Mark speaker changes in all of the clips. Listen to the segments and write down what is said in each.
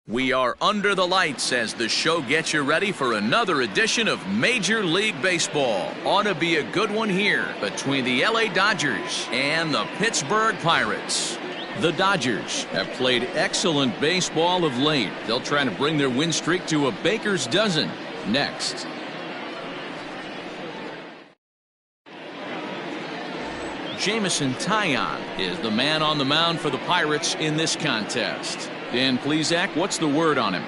Speaker 1: We are under the lights as the show gets you ready for another edition of Major League Baseball. Ought to be a good one here between the LA Dodgers and the Pittsburgh Pirates. The Dodgers have played excellent baseball of late. They'll try to bring their win streak to a baker's dozen next. Jameson Taillon is the man on the mound for the Pirates in this contest. Dan Plesac, what's the word on him?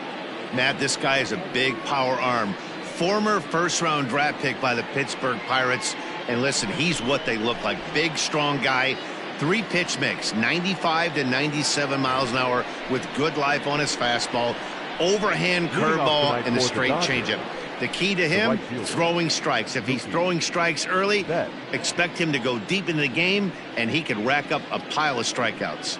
Speaker 2: Matt, this guy is a big power arm. Former first-round draft pick by the Pittsburgh Pirates. And listen, he's what they look like. Big, strong guy. 3-pitch mix, 95 to 97 miles an hour with good life on his fastball. Overhand curveball and the straight changeup. The key to him, throwing strikes. If he's throwing strikes early, expect him to go deep into the game, and he could rack up a pile of strikeouts.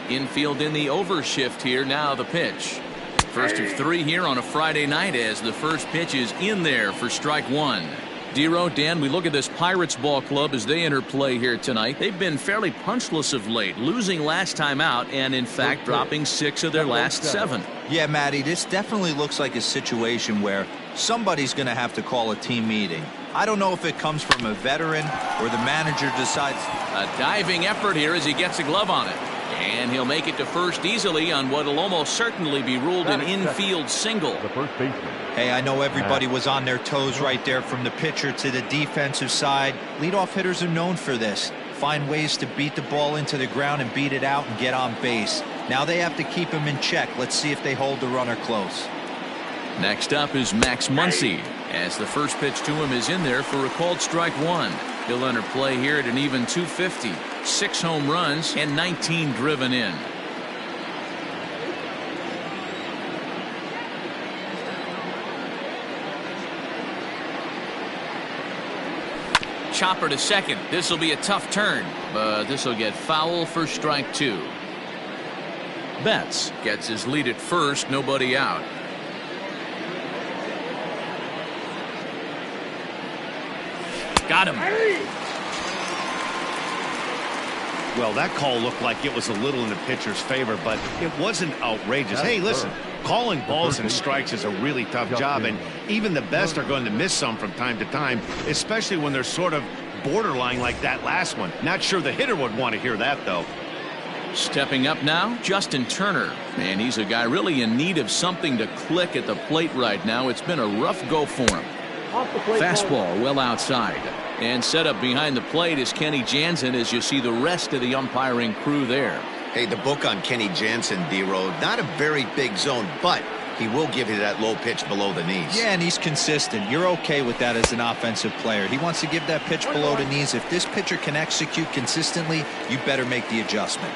Speaker 1: Infield in the overshift here. Now the pitch. First of 3 here on a Friday night as the first pitch is in there for strike one. Dero, Dan, we look at this Pirates ball club as they enter play here tonight. They've been fairly punchless of late, losing last time out and, in fact, dropping 6 of their last 7.
Speaker 3: Yeah, Matty, this definitely looks like a situation where somebody's going to have to call a team meeting. I don't know if it comes from a veteran or the manager decides.
Speaker 1: A diving effort here as he gets a glove on it. And he'll make it to first easily on what will almost certainly be ruled an infield single.
Speaker 4: The first baseman.
Speaker 3: Hey, I know everybody was on their toes right there from the pitcher to the defensive side. Leadoff hitters are known for this. Find ways to beat the ball into the ground and beat it out and get on base. Now they have to keep him in check. Let's see if they hold the runner close.
Speaker 1: Next up is Max Muncy, as the first pitch to him is in there for a called strike one. He'll enter play here at an even 250. 6 home runs and 19 driven in. Chopper to second. This will be a tough turn, but this will get foul for strike 2. Betts gets his lead at first, nobody out. Got him.
Speaker 2: Well, that call looked like it was a little in the pitcher's favor, but it wasn't outrageous. Hey, listen, calling balls and strikes is a really tough job, and even the best are going to miss some from time to time, especially when they're sort of borderline like that last one. Not sure the hitter would want to hear that, though.
Speaker 1: Stepping up now, Justin Turner. And he's a guy really in need of something to click at the plate right now. It's been a rough go for him. Fastball well outside. And set up behind the plate is Kenny Jansen as you see the rest of the umpiring crew there.
Speaker 2: Hey, the book on Kenny Jansen, D-Road, not a very big zone, but he will give you that low pitch below the knees.
Speaker 3: Yeah, and he's consistent. You're okay with that as an offensive player. He wants to give that pitch below the knees. If this pitcher can execute consistently, you better make the adjustment.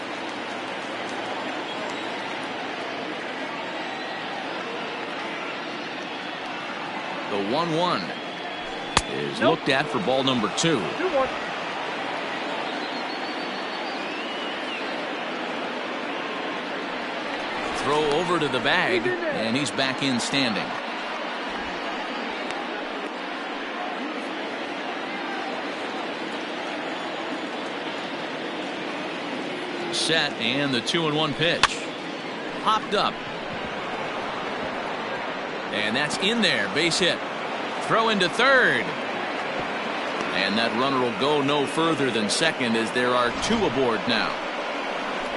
Speaker 1: The 1-1 is looked at for ball number 2. Throw over to the bag, and he's back in standing. Set, and the 2-1 pitch. Popped up. And that's in there, base hit. Throw into third. And that runner will go no further than second as there are 2 aboard now.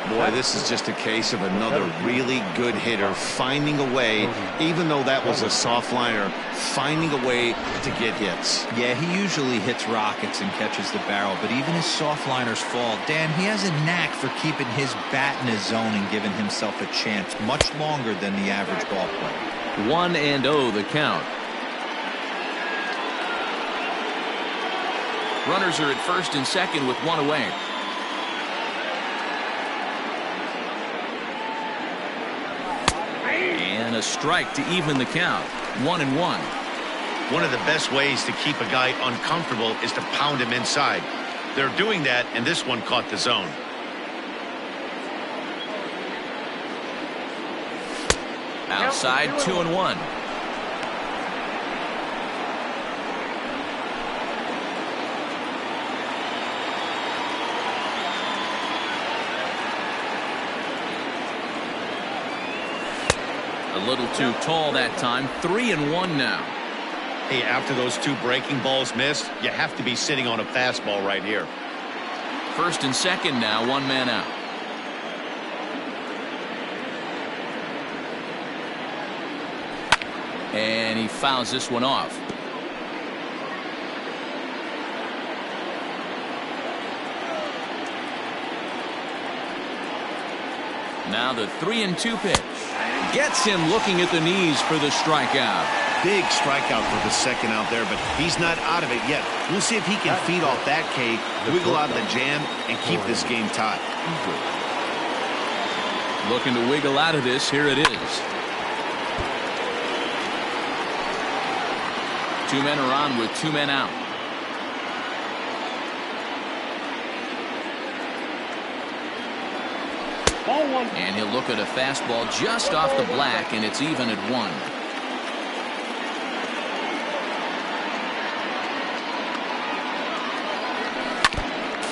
Speaker 2: Boy, this is just a case of another really good hitter finding a way, even though that was a soft liner, finding a way to get hits.
Speaker 3: Yeah, he usually hits rockets and catches the barrel, but even his soft liners fall. Dan, he has a knack for keeping his bat in his zone and giving himself a chance much longer than the average ball player.
Speaker 1: 1-0 the count. Runners are at first and second with 1 away. And a strike to even the count. 1-1.
Speaker 2: One of the best ways to keep a guy uncomfortable is to pound him inside. They're doing that, and this one caught the zone.
Speaker 1: Outside, 2-1. A little too tall that time. 3-1 now.
Speaker 2: Hey, after those two breaking balls missed, you have to be sitting on a fastball right here.
Speaker 1: First and second now, one man out. And he fouls this one off. Now the 3-2 pitch. Gets him looking at the knees for the strikeout.
Speaker 2: Big strikeout for the second out there, but he's not out of it yet. We'll see if he can feed off that K, wiggle out of the jam, and keep this game tied.
Speaker 1: Looking to wiggle out of this. Here it is. Two men are on with two men out. And he'll look at a fastball just off the black, and it's even at 1.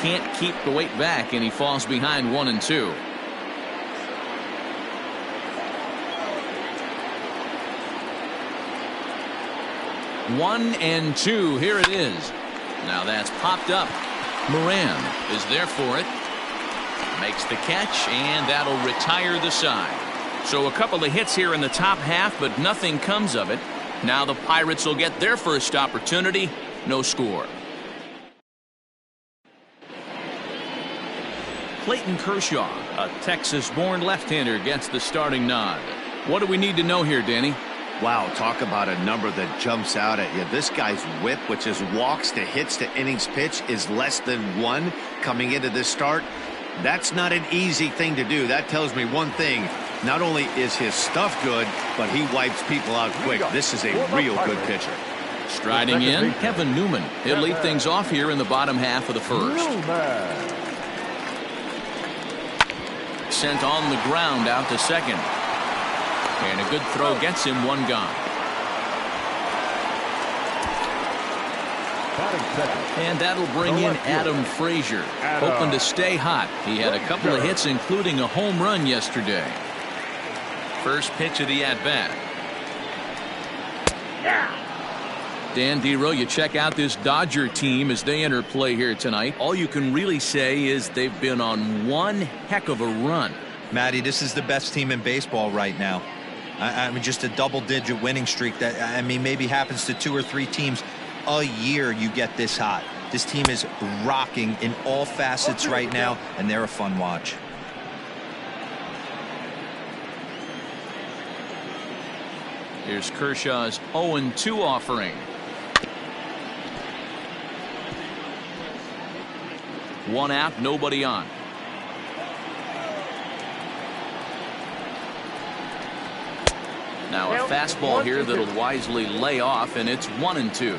Speaker 1: Can't keep the weight back, and he falls behind 1-2. One and two. Here it is. Now that's popped up. Moran is there for it. Makes the catch, and that'll retire the side. So a couple of hits here in the top half, but nothing comes of it. Now the Pirates will get their first opportunity. No score. Clayton Kershaw, a Texas-born left-hander, gets the starting nod. What do we need to know here, Danny?
Speaker 2: Wow, talk about a number that jumps out at you. This guy's whip, which is walks to hits to innings pitch, is less than 1 coming into this start. That's not an easy thing to do. That tells me one thing. Not only is his stuff good, but he wipes people out quick. This is a real good pitcher.
Speaker 1: Striding in, Kevin Newman. He'll lead things off here in the bottom half of the first. Sent on the ground out to second. And a good throw gets him one gone. And that'll bring in Adam Frazier, hoping to stay hot. He had a couple of hits, including a home run yesterday. First pitch of the at-bat. Dan Dero, you check out this Dodger team as they enter play here tonight. All you can really say is they've been on one heck of a run.
Speaker 3: Matty, this is the best team in baseball right now. I mean, just a double-digit winning streak that, I mean, maybe happens to 2 or 3 teams a year. You get this hot. This team is rocking in all facets right now, and they're a fun watch.
Speaker 1: Here's Kershaw's 0-2 offering. One out, nobody on. Now a fastball here that'll wisely lay off, and it's 1-2.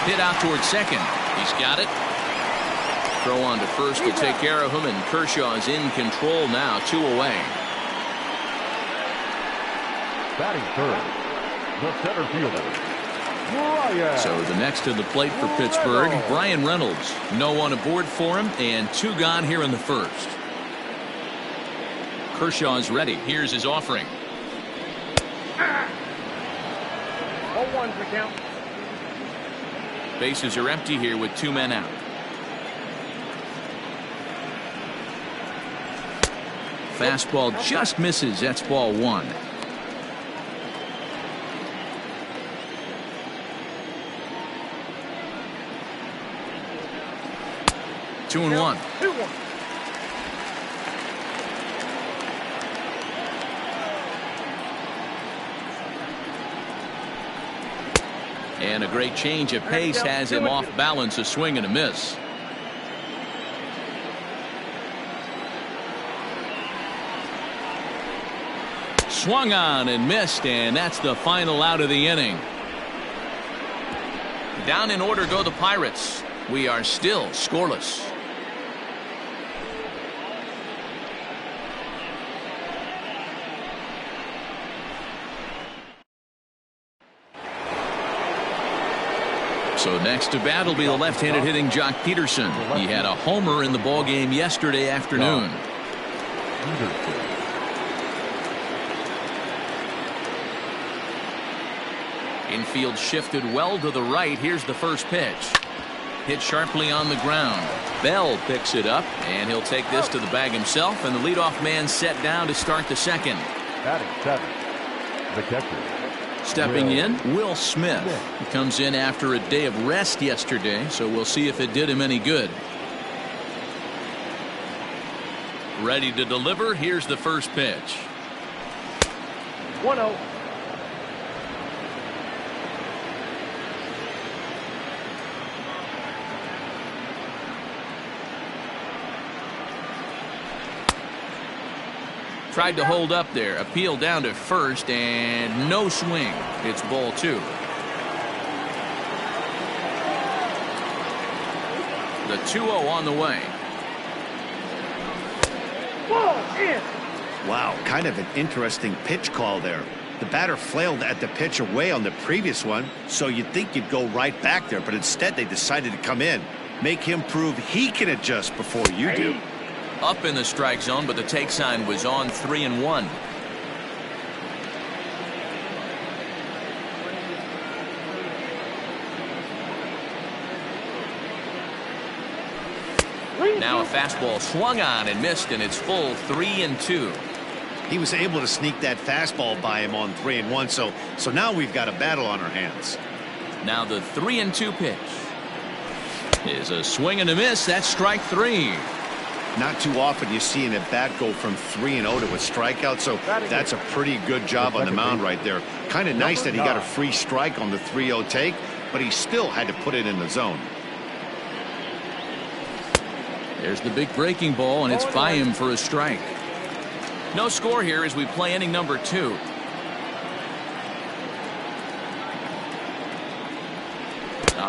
Speaker 1: Hit out towards second. He's got it. Throw on to first to take care of him, and Kershaw is in control now, 2 away.
Speaker 4: Batting third, the center fielder.
Speaker 1: So the next to the plate for Pittsburgh, Brian Reynolds. No one aboard for him, and 2 gone here in the first. Kershaw's ready. Here's his offering.
Speaker 4: 0-1 for count.
Speaker 1: Bases are empty here with 2 men out. Fastball just misses. That's ball 1. Two and 1. And a great change of pace has him off balance, a swing and a miss. Swung on and missed, and that's the final out of the inning. Down in order go the Pirates. We are still scoreless. So next to bat will be the left-handed hitting Jock Peterson. He had a homer in the ballgame yesterday afternoon. Infield shifted well to the right. Here's the first pitch. Hit sharply on the ground. Bell picks it up, and he'll take this to the bag himself, and the leadoff man set down to start the second.
Speaker 4: Batting seventh, the catcher.
Speaker 1: Stepping in, Will Smith. He comes in after a day of rest yesterday, so we'll see if it did him any good. Ready to deliver. Here's the first pitch.
Speaker 4: 1-0.
Speaker 1: Tried to hold up there. Appeal down to first, and no swing. It's ball 2. The 2-0 on the way.
Speaker 4: Ball in.
Speaker 2: Wow, kind of an interesting pitch call there. The batter flailed at the pitch away on the previous one, so you'd think you'd go right back there, but instead they decided to come in. Make him prove he can adjust before you do.
Speaker 1: Up in the strike zone, but the take sign was on 3-1. Now a fastball swung on and missed, and it's full 3-2.
Speaker 2: He was able to sneak that fastball by him on 3-1, so now we've got a battle on our hands.
Speaker 1: Now the 3-2 pitch is a swing and a miss. That's strike 3.
Speaker 2: Not too often you see an at-bat go from 3-0 to a strikeout, so that's a pretty good job on the mound right there. Kind of nice that he got a free strike on the 3-0 take, but he still had to put it in the zone.
Speaker 1: There's the big breaking ball, and it's by him for a strike. No score here as we play inning number 2.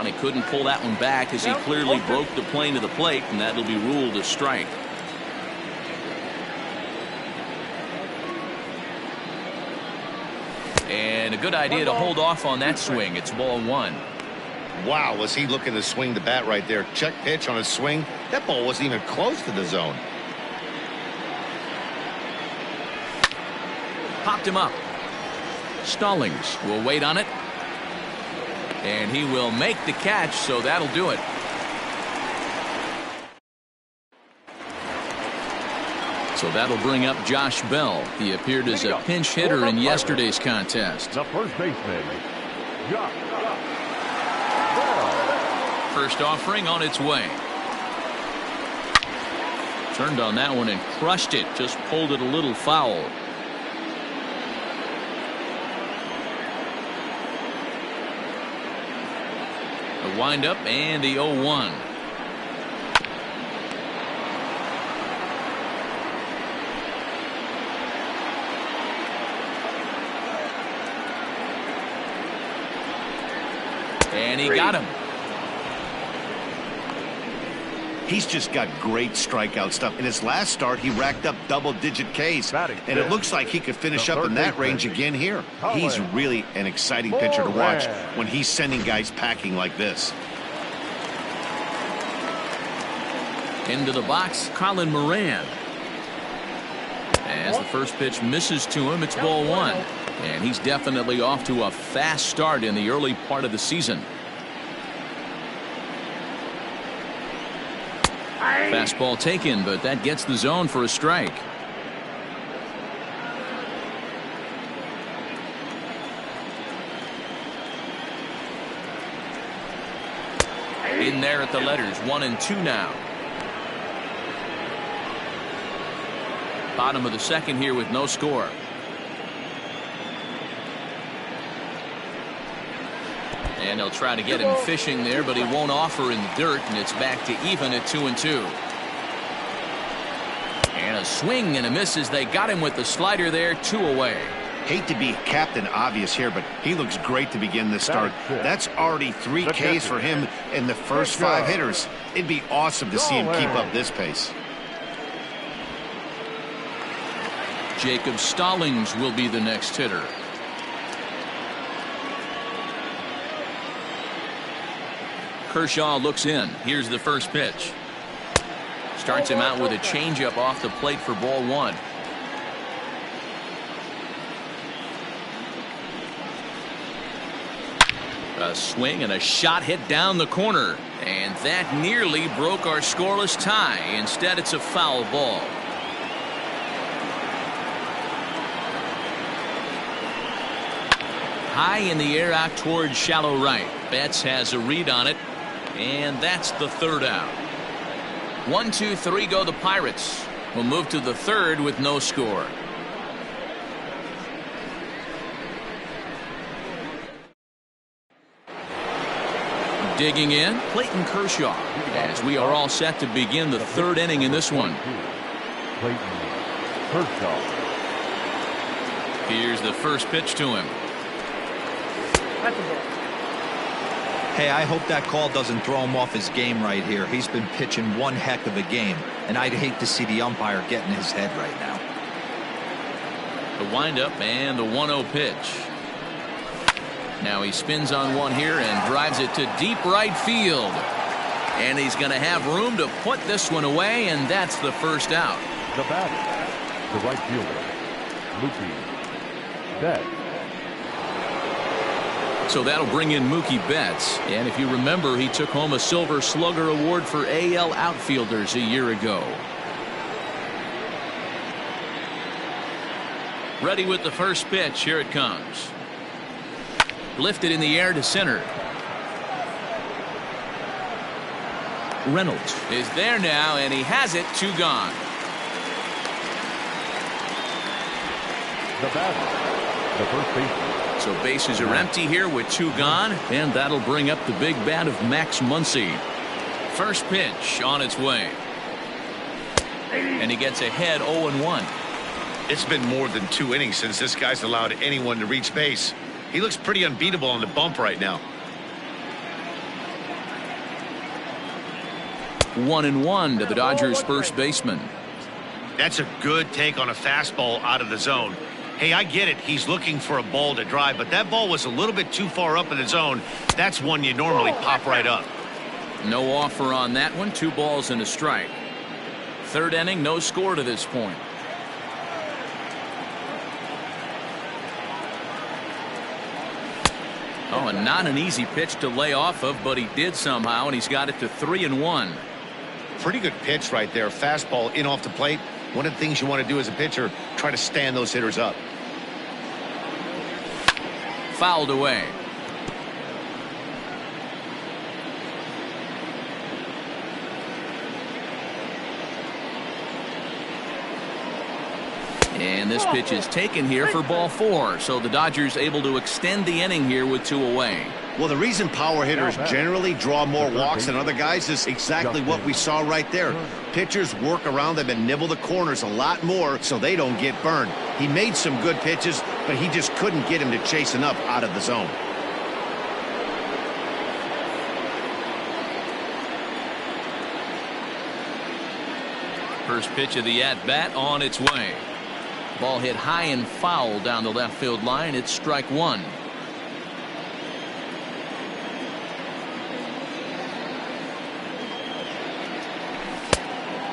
Speaker 1: He couldn't pull that one back as he clearly broke the plane to the plate, and that'll be ruled a strike. And a good idea to hold off on that swing. It's ball 1.
Speaker 2: Wow, was he looking to swing the bat right there. Check pitch on his swing. That ball wasn't even close to the zone.
Speaker 1: Popped him up. Stallings will wait on it. And he will make the catch, so that'll do it. So that'll bring up Josh Bell. He appeared as a pinch hitter in yesterday's contest.
Speaker 4: The first baseman, Josh Bell.
Speaker 1: First offering on its way. Turned on that one and crushed it. Just pulled it a little foul. A windup and the 0-1. And he got him.
Speaker 2: He's just got great strikeout stuff. In his last start, he racked up double-digit Ks, and it looks like he could finish up in that range again here. He's really an exciting pitcher to watch when he's sending guys packing like this.
Speaker 1: Into the box, Colin Moran. As the first pitch misses to him, it's ball 1. And he's definitely off to a fast start in the early part of the season. Fastball taken, but that gets the zone for a strike. In there at the letters, 1-2 now. Bottom of the second here with no score. And they'll try to get him fishing there, but he won't offer in the dirt, and it's back to even at 2-2. And a swing and a miss as they got him with the slider there, 2 away.
Speaker 2: Hate to be Captain Obvious here, but he looks great to begin this start. That's already 3 Ks for him in the first 5 hitters. It'd be awesome to see him keep up this pace.
Speaker 1: Jacob Stallings will be the next hitter. Kershaw looks in. Here's the first pitch. Starts him out with a changeup off the plate for ball one. A swing and a shot hit down the corner. And that nearly broke our scoreless tie. Instead, it's a foul ball. High in the air out towards shallow right. Betts has a read on it. And that's the third out. 1, 2, 3 go the Pirates. We'll move to the third with no score. Digging in, Clayton Kershaw, as we are all set to begin the third inning in this one.
Speaker 4: Clayton Kershaw.
Speaker 1: Here's the first pitch to him.
Speaker 3: Hey, I hope that call doesn't throw him off his game right here. He's been pitching one heck of a game, and I'd hate to see the umpire get in his head right now.
Speaker 1: The windup and the 1-0 pitch. Now he spins on one here and drives it to deep right field. And he's going to have room to put this one away, and that's the first out.
Speaker 4: The batter, the right fielder, Mookie Betts.
Speaker 1: So that'll bring in Mookie Betts. And if you remember, he took home a Silver Slugger Award for AL outfielders a year ago. Ready with the first pitch. Here it comes. Lifted in the air to center. Reynolds is there now, and he has it. 2 gone.
Speaker 4: The batter, the first baseman.
Speaker 1: So bases are empty here with 2 gone, and that'll bring up the big bat of Max Muncy. First pitch on its way. And he gets ahead 0-1.
Speaker 2: It's been more than 2 innings since this guy's allowed anyone to reach base. He looks pretty unbeatable on the bump right now.
Speaker 1: 1-1 to the Dodgers' first baseman.
Speaker 2: That's a good take on a fastball out of the zone. Hey, I get it. He's looking for a ball to drive, but that ball was a little bit too far up in the zone. That's one you normally pop right up.
Speaker 1: No offer on that one. 2 balls and a strike. Third inning, no score to this point. Oh, and not an easy pitch to lay off of, but he did somehow, and he's got it to 3-1.
Speaker 2: Pretty good pitch right there. Fastball in off the plate. One of the things you want to do as a pitcher, try to stand those hitters up.
Speaker 1: Fouled away. And this pitch is taken here for ball 4. So the Dodgers able to extend the inning here with 2 away.
Speaker 2: Well, the reason power hitters generally draw more walks than other guys is exactly what we saw right there. Pitchers work around them and nibble the corners a lot more so they don't get burned. He made some good pitches, but he just couldn't get him to chase enough out of the zone.
Speaker 1: First pitch of the at-bat on its way. Ball hit high and foul down the left field line. It's strike 1.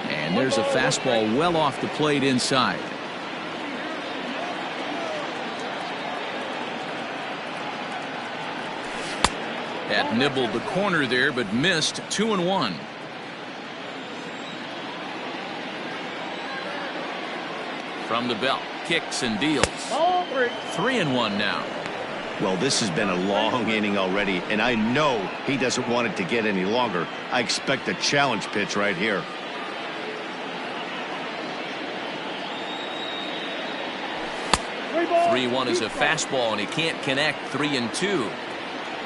Speaker 1: And there's a fastball well off the plate inside. That nibbled the corner there, but missed. 2-1. From the belt, kicks and deals. 3-1 now.
Speaker 2: Well, this has been a long inning already, and I know he doesn't want it to get any longer. I expect a challenge pitch right here.
Speaker 1: Three 3-1 is a fastball, and he can't connect. 3-2.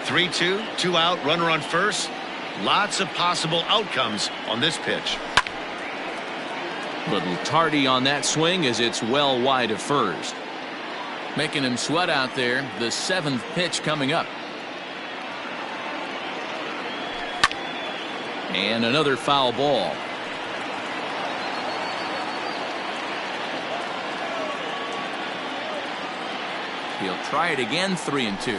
Speaker 2: 3-2, 2 out, runner on first. Lots of possible outcomes on this pitch.
Speaker 1: Little tardy on that swing as it's well wide of first. Making him sweat out there. The 7th pitch coming up. And another foul ball. He'll try it again. 3-2.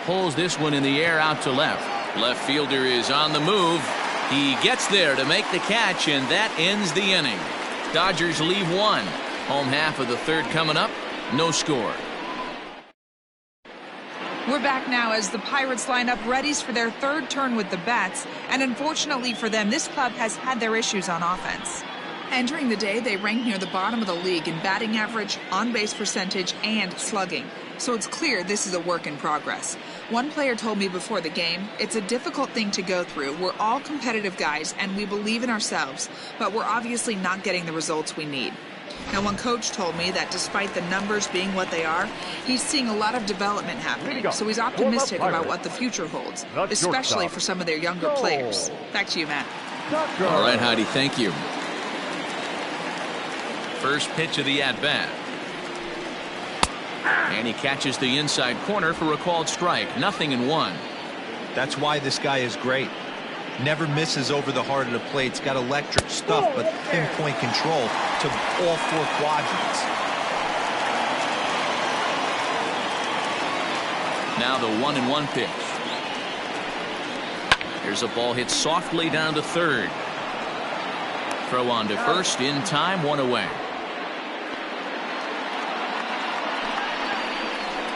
Speaker 1: Pulls this one in the air out to left. Left fielder is on the move. He gets there to make the catch, and that ends the inning. Dodgers leave one. Home half of the third coming up. No score.
Speaker 5: We're back now as the Pirates line up readies for their third turn with the bats, and unfortunately for them, this club has had their issues on offense. Entering the day, they ranked near the bottom of the league in batting average, on-base percentage, and slugging. So it's clear this is a work in progress. One player told me before the game, it's a difficult thing to go through. We're all competitive guys, and we believe in ourselves, but we're obviously not getting the results we need. Now, one coach told me that despite the numbers being what they are, he's seeing a lot of development happening. So he's optimistic about what the future holds, especially for some of their younger players. Back to you, Matt.
Speaker 1: All right, Heidi, thank you. First pitch of the at-bat. And he catches the inside corner for a called strike. 0-1.
Speaker 3: That's why this guy is great. Never misses over the heart of the plate. He's got electric stuff, but pinpoint control to all four quadrants.
Speaker 1: Now the 1-1 pitch. Here's a ball hit softly down to third. Throw on to first in time, one away.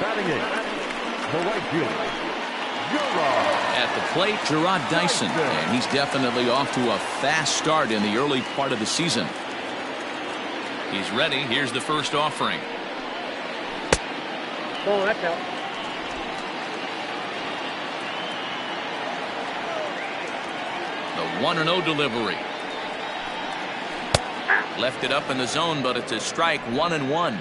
Speaker 4: Batting eighth, the right fielder, Gerard.
Speaker 1: At the plate, Gerard Dyson, and he's definitely off to a fast start in the early part of the season. He's ready. Here's the first offering.
Speaker 6: Oh, that's out.
Speaker 1: The 1-0 delivery. Left it up in the zone, but it's a strike. 1-1.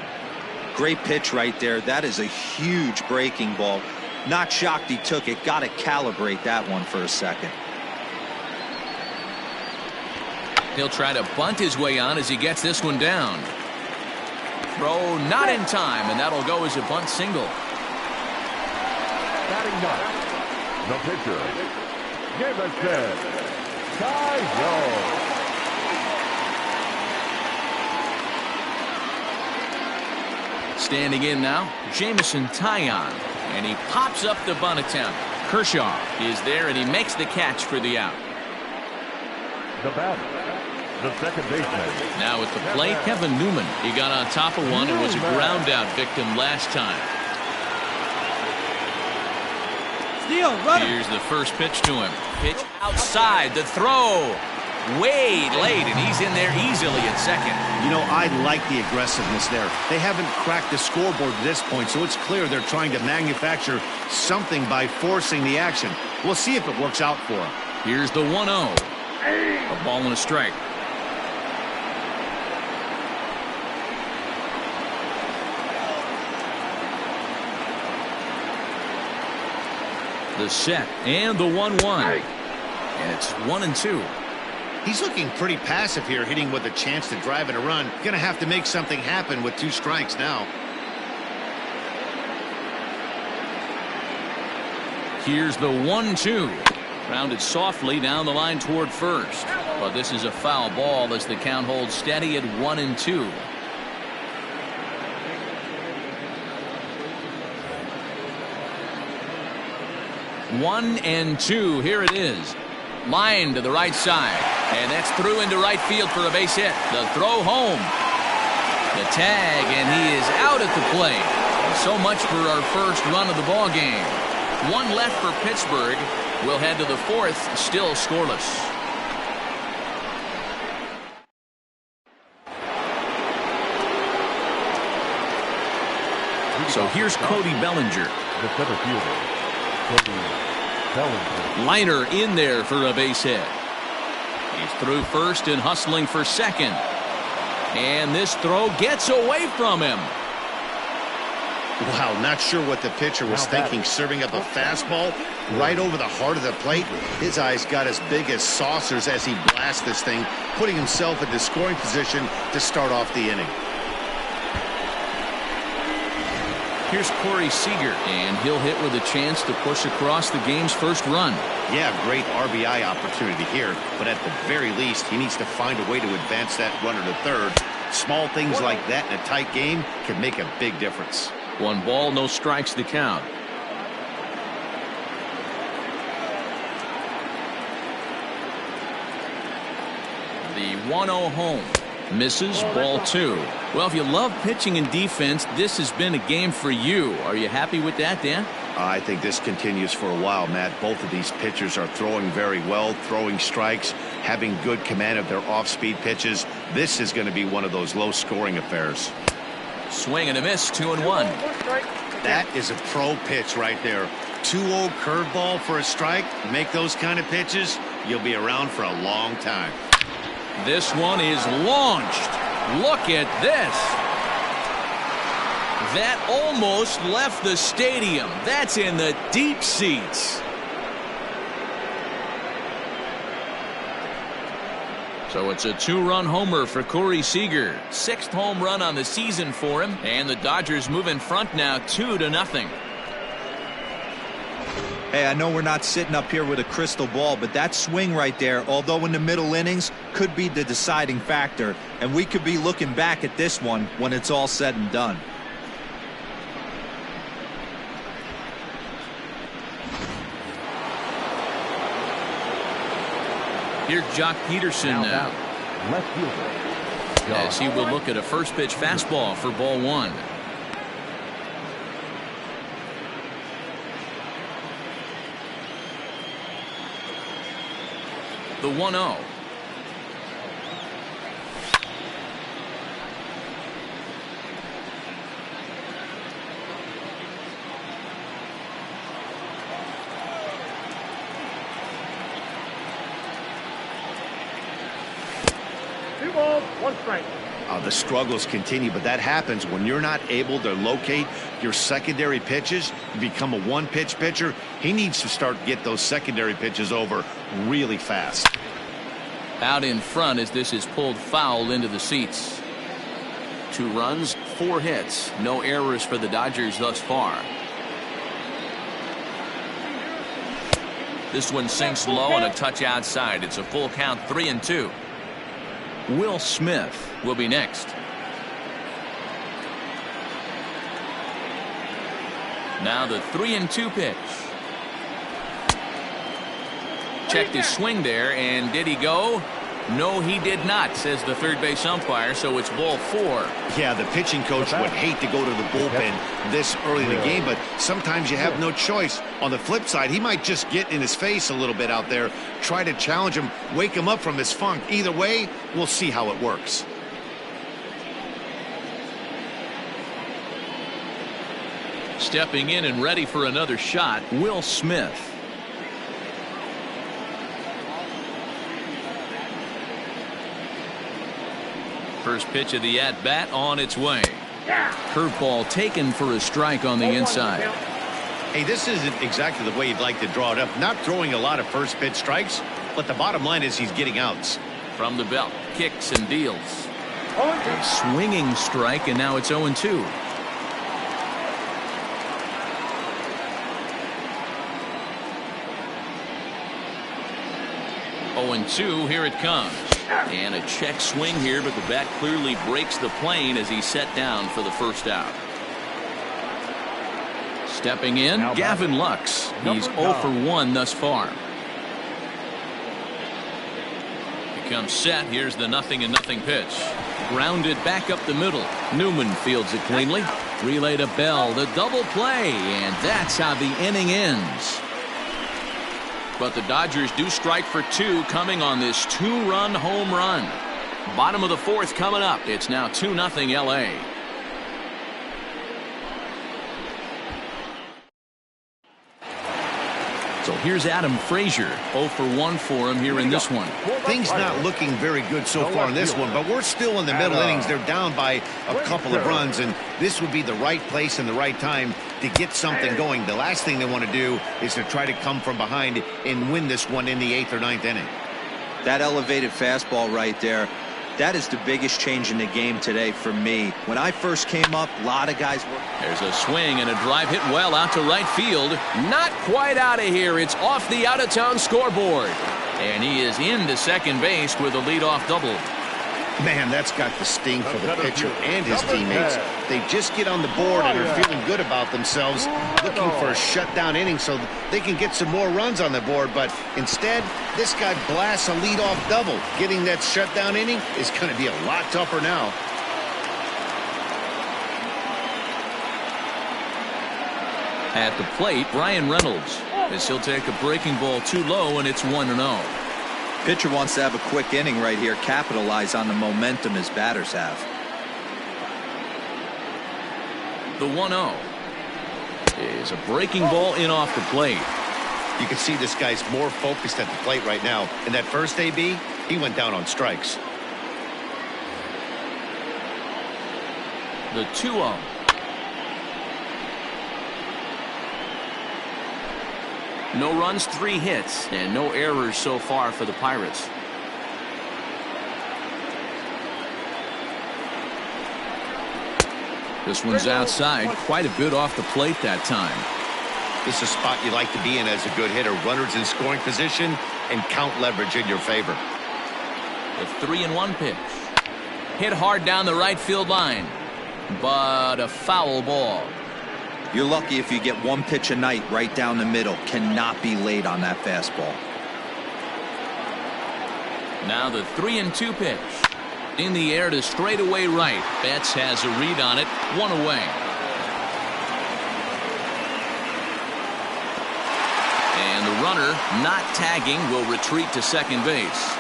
Speaker 3: Great pitch right there. That is a huge breaking ball. Not shocked he took it. Got to calibrate that one for a second.
Speaker 1: He'll try to bunt his way on as he gets this one down. Throw not in time, and that'll go as a bunt single.
Speaker 4: Batting ninth, the pitcher, Jameson Taillon.
Speaker 1: Standing in now, Jameson Taillon, and he pops up the bunt attempt. Kershaw is there, and he makes the catch for the out.
Speaker 4: The batter, the second baseman.
Speaker 1: Now at the plate, Kevin Newman. He got on top of one and was a ground out victim last time. Here's the first pitch to him. Pitch outside, the throw. Way late, and he's in there easily at second.
Speaker 2: You know, I like the aggressiveness there. They haven't cracked the scoreboard at this point, so it's clear they're trying to manufacture something by forcing the action. We'll see if it works out for them.
Speaker 1: Here's the 1-0. A ball and a strike. The set and the 1-1. And it's 1-2.
Speaker 2: He's looking pretty passive here, hitting with a chance to drive in a run. Gonna have to make something happen with 2 strikes now.
Speaker 1: Here's the 1-2. Rounded softly down the line toward first. But this is a foul ball as the count holds steady at 1-2. One and two. Here it is. Line to the right side. And that's through into right field for a base hit. The throw home. The tag, and he is out at the plate. So much for our first run of the ball game. One left for Pittsburgh. We'll head to the fourth, still scoreless. So here's Cody Bellinger.
Speaker 4: The center fielder, Cody Bellinger.
Speaker 1: Liner in there for a base hit. He's through first and hustling for second. And this throw gets away from him.
Speaker 2: Wow, not sure what the pitcher was thinking, serving up a fastball right over the heart of the plate. His eyes got as big as saucers as he blasts this thing, putting himself into scoring position to start off the inning.
Speaker 1: Here's Corey Seager, and he'll hit with a chance to push across the game's first run.
Speaker 2: Yeah, great RBI opportunity here, but at the very least, he needs to find a way to advance that runner to third. Small things like that in a tight game can make a big difference. 1 ball, no strikes, the count.
Speaker 1: The 1-0 home. Misses, ball 2. Well, if you love pitching and defense, this has been a game for you. Are you happy with that, Dan?
Speaker 2: I think this continues for a while, Matt. Both of these pitchers are throwing very well, throwing strikes, having good command of their off-speed pitches. This is going to be one of those low-scoring affairs.
Speaker 1: Swing and a miss, 2-1.
Speaker 2: That is a pro pitch right there. 2-0 curveball for a strike. Make those kind of pitches, you'll be around for a long time.
Speaker 1: This one is launched. Look at this. That almost left the stadium. That's in the deep seats. So it's a 2-run homer for Corey Seager. 6th home run on the season for him. And the Dodgers move in front now 2-0.
Speaker 3: Hey, I know we're not sitting up here with a crystal ball, but that swing right there, although in the middle innings, could be the deciding factor. And we could be looking back at this one when it's all said and done.
Speaker 1: Here's Jock Peterson now.
Speaker 4: Left fielder.
Speaker 1: As he will look at a first pitch fastball for ball 1. The 1-0.
Speaker 2: The struggles continue, but that happens when you're not able to locate your secondary pitches. You become a one-pitch pitcher. He needs to start to get those secondary pitches over really fast.
Speaker 1: Out in front as this is pulled foul into the seats. 2 runs, 4 hits. No errors for the Dodgers thus far. This one sinks low and a touch outside. It's a full count, 3-2. Will Smith will be next. Now the 3-2 pitch. Checked his swing there, and did he go? No, he did not, says the third base umpire, so it's ball 4.
Speaker 2: Yeah, the pitching coach would hate to go to the bullpen this early in the game, but sometimes you have no choice. On the flip side, he might just get in his face a little bit out there, try to challenge him, wake him up from his funk. Either way, we'll see how it works.
Speaker 1: Stepping in and ready for another shot, Will Smith. First pitch of the at-bat on its way. Curveball taken for a strike on the inside.
Speaker 2: Hey, this isn't exactly the way you'd like to draw it up. Not throwing a lot of first pitch strikes, but the bottom line is he's getting outs.
Speaker 1: From the belt, kicks and deals. A swinging strike, and now it's 0-2. Here it comes. And a check swing here, but the bat clearly breaks the plane as he's set down for the first out. Stepping in, Gavin Lux. He's 0 for 1 thus far. Becomes set. Here's the 0-0 pitch. Grounded back up the middle. Newman fields it cleanly. Relay to Bell. The double play. And that's how the inning ends. But the Dodgers do strike for 2 coming on this 2-run home run. Bottom of the 4th coming up. It's now 2-0 LA. So here's Adam Frazier. 0 for 1 for him here in this one.
Speaker 2: Things not looking very good so far in this one, but we're still in the middle innings. They're down by a couple of runs, and this would be the right place and the right time to get something going. The last thing they want to do is to try to come from behind and win this one in the 8th or 9th inning.
Speaker 3: That elevated fastball right there, that is the biggest change in the game today for me. When I first came up, a lot of guys were...
Speaker 1: There's a swing and a drive hit well out to right field. Not quite out of here. It's off the out-of-town scoreboard. And he is into second base with a leadoff double.
Speaker 2: Man, that's got the sting for the pitcher and his teammates. They just get on the board and are feeling good about themselves, looking for a shutdown inning so they can get some more runs on the board. But instead, this guy blasts a leadoff double. Getting that shutdown inning is going to be a lot tougher now.
Speaker 1: At the plate, Ryan Reynolds, as he'll take a breaking ball too low, and it's 1-0.
Speaker 3: Pitcher wants to have a quick inning right here, capitalize on the momentum his batters have.
Speaker 1: The 1-0 is a breaking ball in off the plate.
Speaker 2: You can see this guy's more focused at the plate right now. In that first AB, he went down on strikes.
Speaker 1: The 2-0. No runs, 3 hits, and no errors so far for the Pirates. This one's outside, quite a bit off the plate that time.
Speaker 2: This is a spot you like to be in as a good hitter. Runners in scoring position and count leverage in your favor.
Speaker 1: The 3-1 pitch. Hit hard down the right field line, but a foul ball.
Speaker 3: You're lucky if you get one pitch a night right down the middle. Cannot be late on that fastball.
Speaker 1: Now the 3-2 pitch. In the air to straightaway right. Betts has a read on it. 1 away. And the runner, not tagging, will retreat to second base.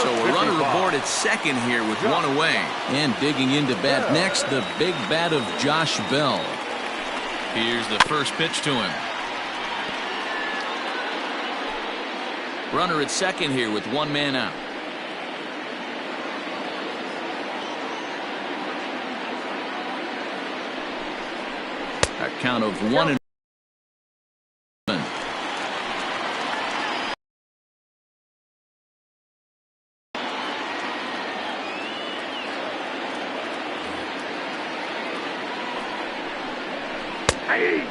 Speaker 1: So a runner aboard at second here with 1 away. And digging into bat next, the big bat of Josh Bell. Here's the first pitch to him. Runner at second here with 1 man out. A count of 1-1.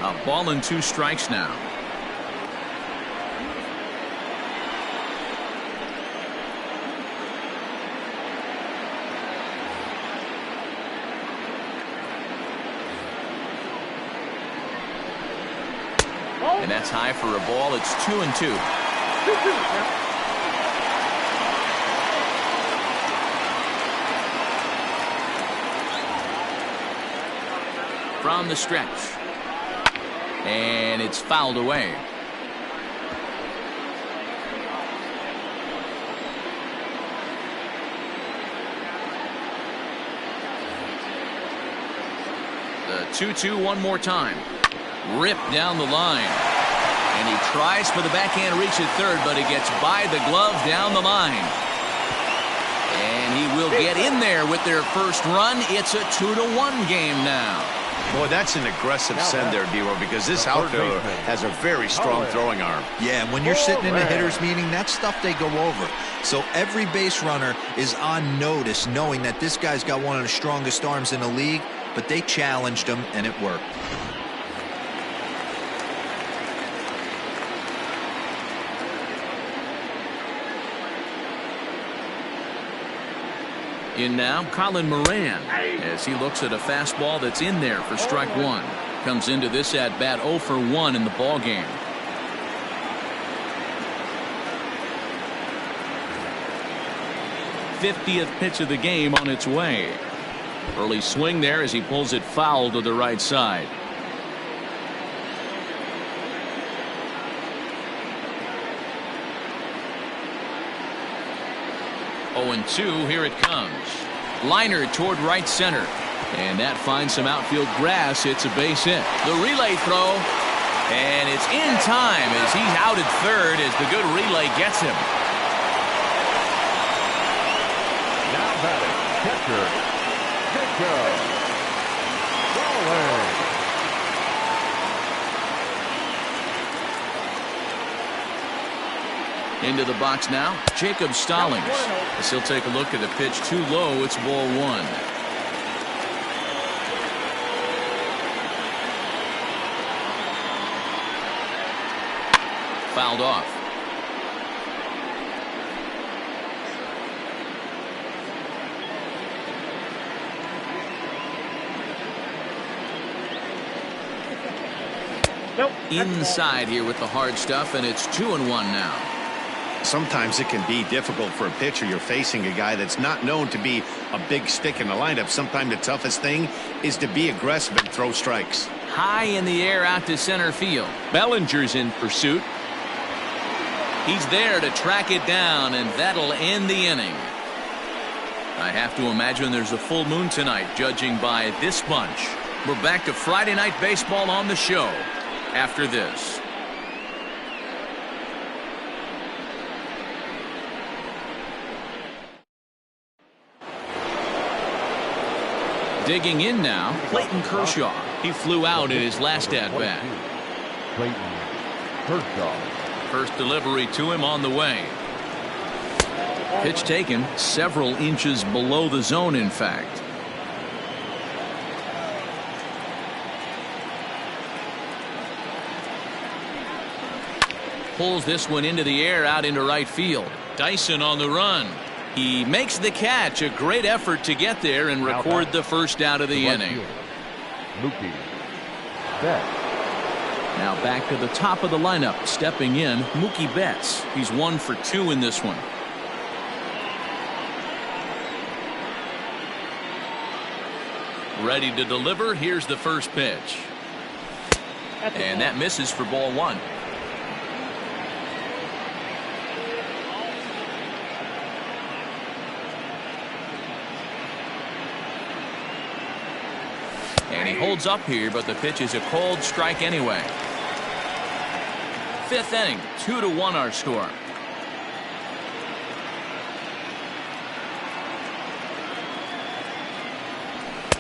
Speaker 1: A ball and 2 strikes now. And that's high for a ball. It's 2-2. From the stretch. And it's fouled away. The 2-2 one more time. Ripped down the line. And he tries for the backhand reach at third, but he gets by the glove down the line. And he will get in there with their first run. It's a 2-1 game now.
Speaker 2: Boy, that's an aggressive send there, D-Row, because this outfielder has a very strong throwing arm.
Speaker 3: Yeah, and when you're sitting in a hitter's meeting, that's stuff they go over. So every base runner is on notice, knowing that this guy's got one of the strongest arms in the league, but they challenged him, and it worked.
Speaker 1: In now, Colin Moran, as he looks at a fastball that's in there for strike 1. Comes into this at bat 0 for 1 in the ball game. '50th pitch of the game on its way. Early swing there as he pulls it foul to the right side. Oh, and 2, here it comes. Liner toward right center. And that finds some outfield grass. It's a base hit. The relay throw. And it's in time as he's out at third as the good relay gets him.
Speaker 4: Now batting, catcher, Jacob Stallings.
Speaker 1: Into the box now, Jacob Stallings. As he'll take a look at the pitch too low, it's ball 1. Fouled off. Inside here with the hard stuff, and it's 2-1 now.
Speaker 2: Sometimes it can be difficult for a pitcher. You're facing a guy that's not known to be a big stick in the lineup. Sometimes the toughest thing is to be aggressive and throw strikes.
Speaker 1: High in the air out to center field. Bellinger's in pursuit. He's there to track it down, and that'll end the inning. I have to imagine there's a full moon tonight, judging by this bunch. We're back to Friday Night Baseball on the show after this. Digging in now, Clayton Kershaw. He flew out in his last at-bat.
Speaker 4: Clayton Kershaw.
Speaker 1: First delivery to him on the way. Pitch taken several inches below the zone, in fact. Pulls this one into the air out into right field. Dyson on the run. He makes the catch. A great effort to get there and record the first out of the inning.
Speaker 4: Mookie Betts.
Speaker 1: Now back to the top of the lineup. Stepping in, Mookie Betts. He's 1 for 2 in this one. Ready to deliver. Here's the first pitch. And that misses for ball 1. And he holds up here, but the pitch is a cold strike anyway. 5th inning, 2-1 our score.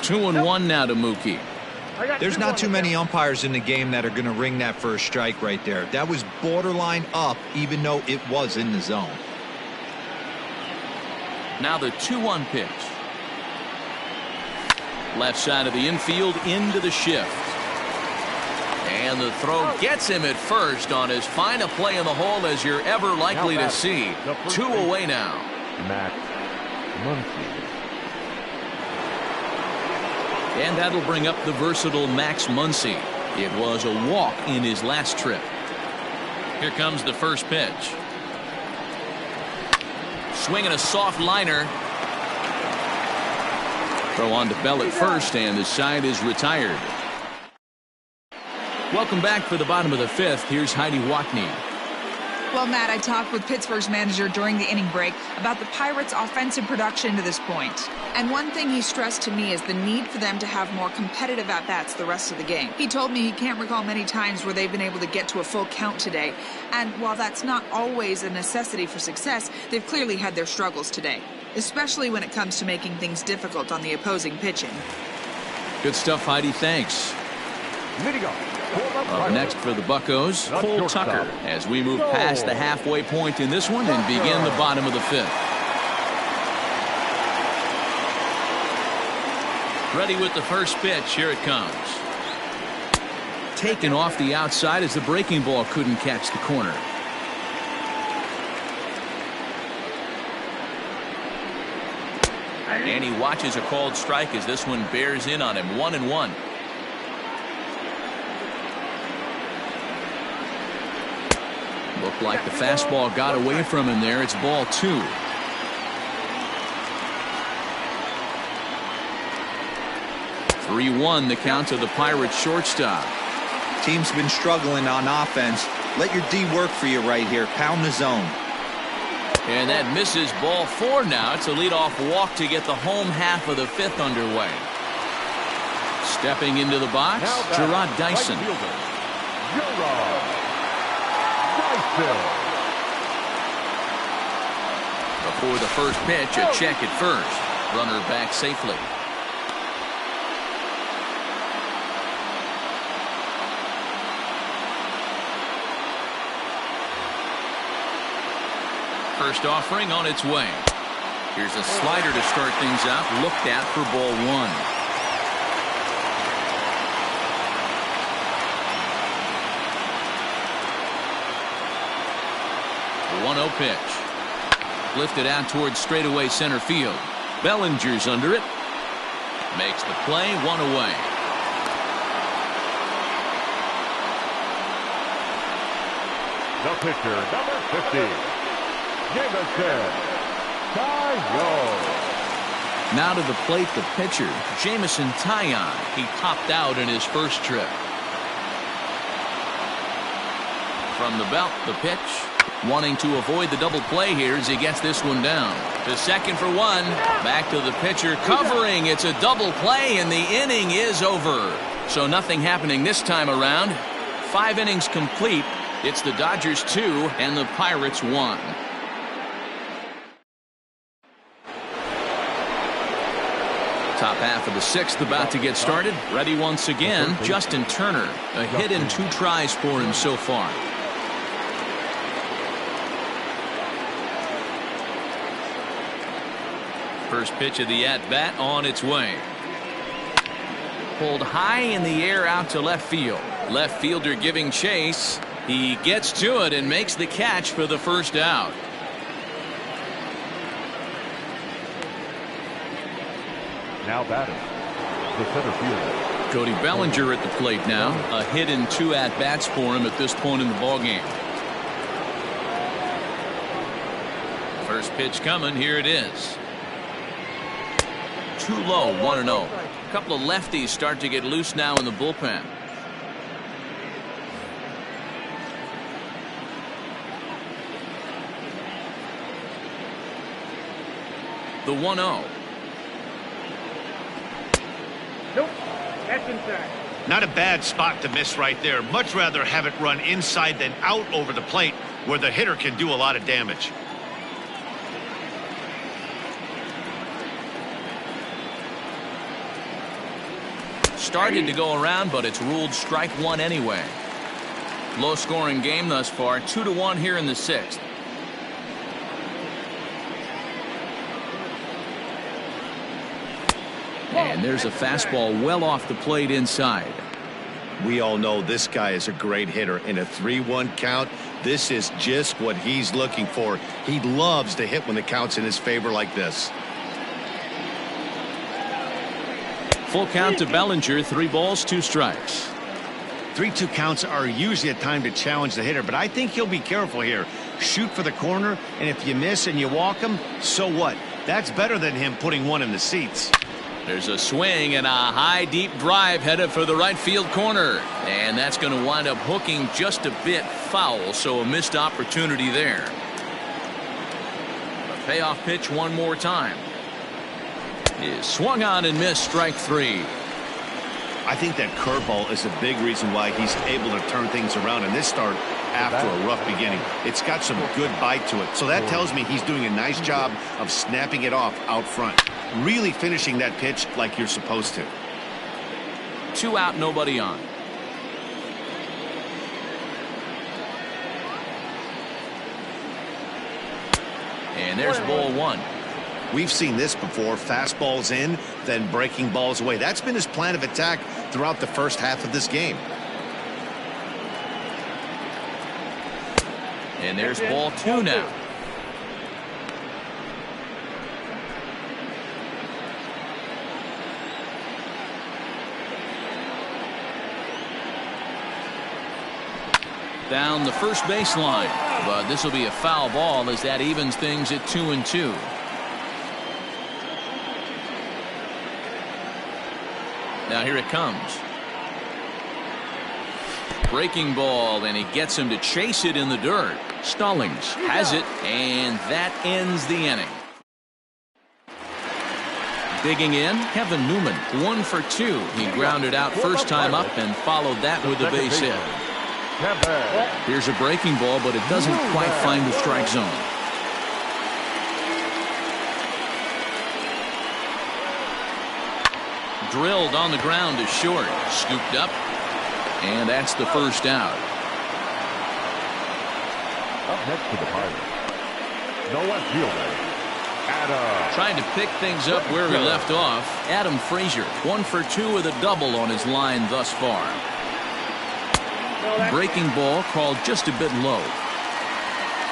Speaker 1: Two and one now to Mookie.
Speaker 3: There's not too many umpires in the game that are going to ring that first strike right there. That was borderline up, even though it was in the zone.
Speaker 1: Now the 2-1 pitch. Left side of the infield into the shift. And the throw gets him at first on as fine a play in the hole as you're ever likely to see. 2 away now.
Speaker 4: Max Muncy.
Speaker 1: And that'll bring up the versatile Max Muncy. It was a walk in his last trip. Here comes the first pitch. Swinging a soft liner. Throw on to Bell at first, and the side is retired. Welcome back for the bottom of the 5th. Here's Heidi Watney.
Speaker 5: Well, Matt, I talked with Pittsburgh's manager during the inning break about the Pirates' offensive production to this point. And one thing he stressed to me is the need for them to have more competitive at-bats the rest of the game. He told me he can't recall many times where they've been able to get to a full count today. And while that's not always a necessity for success, they've clearly had their struggles today, especially when it comes to making things difficult on the opposing pitching.
Speaker 1: Good stuff, Heidi. Thanks. Up next for the Buccos, Cole Tucker, as we move past the halfway point in this one and begin the bottom of the 5th. Ready with the first pitch. Here it comes. Taken off the outside as the breaking ball couldn't catch the corner. And he watches a called strike as this one bears in on him. 1-1. Looked like the fastball got away from him there. It's ball 2. (3-1) the count to the Pirates shortstop.
Speaker 3: Team's been struggling on offense. Let your D work for you right here. Pound the zone.
Speaker 1: And that misses. Ball 4 now. It's a leadoff walk to get the home half of the 5th underway. Stepping into the box, Gerard Dyson. Before the first pitch, a check at first. Runner back safely. First offering on its way. Here's a slider to start things out. Looked at for ball 1. The 1-0 pitch. Lifted out towards straightaway center field. Bellinger's under it. Makes the play. 1 away.
Speaker 4: the pitcher, number 50, Jameson Taillon.
Speaker 1: Now to the plate, the pitcher, Jameson Taillon. He popped out in his first trip. From the belt, the pitch. Wanting to avoid the double play here as he gets this one down. To second for one. Back to the pitcher, covering. It's a double play, and the inning is over. So nothing happening this time around. 5 innings complete. It's the Dodgers 2 and the Pirates 1. Top half of the 6th about to get started. Ready once again, Justin Turner. A hit in 2 tries for him so far. First pitch of the at-bat on its way. Pulled high in the air out to left field. Left fielder giving chase. He gets to it and makes the catch for the first out.
Speaker 4: Now batting, the center fielder,
Speaker 1: Cody Bellinger at the plate now. A hit in 2 at-bats for him at this point in the ballgame. First pitch coming. Here it is. Too low, 1-0. A couple of lefties start to get loose now in the bullpen. The 1-0.
Speaker 6: Nope, that's inside.
Speaker 2: Not a bad spot to miss right there. Much rather have it run inside than out over the plate where the hitter can do a lot of damage.
Speaker 1: Started to go around, but it's ruled strike 1 anyway. Low scoring game thus far. 2-1 here in the 6th. And there's a fastball well off the plate inside.
Speaker 2: We all know this guy is a great hitter. In a 3-1 count, this is just what he's looking for. He loves to hit when the count's in his favor like this.
Speaker 1: Full count to Bellinger. 3 balls, 2 strikes.
Speaker 2: 3-2 counts are usually a time to challenge the hitter, but I think he'll be careful here. Shoot for the corner, and if you miss and you walk him, so what? That's better than him putting one in the seats.
Speaker 1: There's a swing and a high deep drive headed for the right field corner, and that's going to wind up hooking just a bit foul, so a missed opportunity there. A payoff pitch one more time. Is swung on and missed. Strike 3.
Speaker 2: I think that curveball is a big reason why he's able to turn things around in this start after a rough beginning. It's got some good bite to it, so that tells me he's doing a nice job of snapping it off out front. Really finishing that pitch like you're supposed to.
Speaker 1: 2 out, nobody on. And there's ball 1.
Speaker 2: We've seen this before. Fastballs in, then breaking balls away. That's been his plan of attack throughout the first half of this game.
Speaker 1: And there's ball 2 now. Down the first baseline, but this will be a foul ball as that evens things at 2-2. Now here it comes. Breaking ball, and he gets him to chase it in the dirt. Stallings has it, and that ends the inning. Digging in, Kevin Newman, 1 for 2. He grounded out first time up and followed that with a base hit. Here's a breaking ball, but it doesn't quite find the strike zone. Drilled on the ground to short. Scooped up. And that's the first out.
Speaker 4: Up next to the Pirates, no left fielder, Adam.
Speaker 1: Trying to pick things up where we left off. Adam Frazier, 1 for 2 with a double on his line thus far. Breaking ball called just a bit low.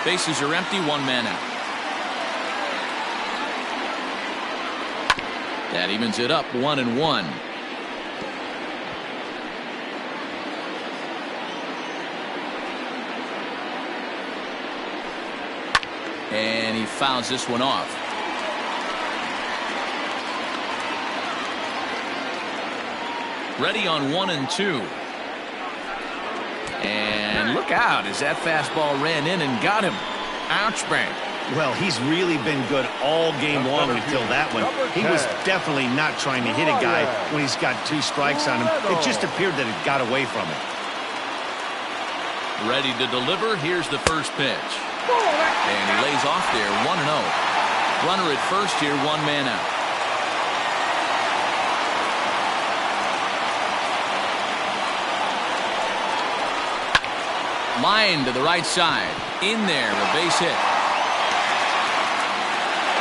Speaker 1: Bases are empty, 1 man out. That evens it up, 1-1. And he fouls this one off. Ready on 1-2. And look out as that fastball ran in and got him. Ouch bang.
Speaker 2: Well, he's really been good all game long until that one. He was definitely not trying to hit a guy when he's got 2 strikes on him. It just appeared that it got away from him.
Speaker 1: Ready to deliver. Here's the first pitch. And he lays off there, 1-0. Runner at first here, 1 man out. Line to the right side. In there, a base hit.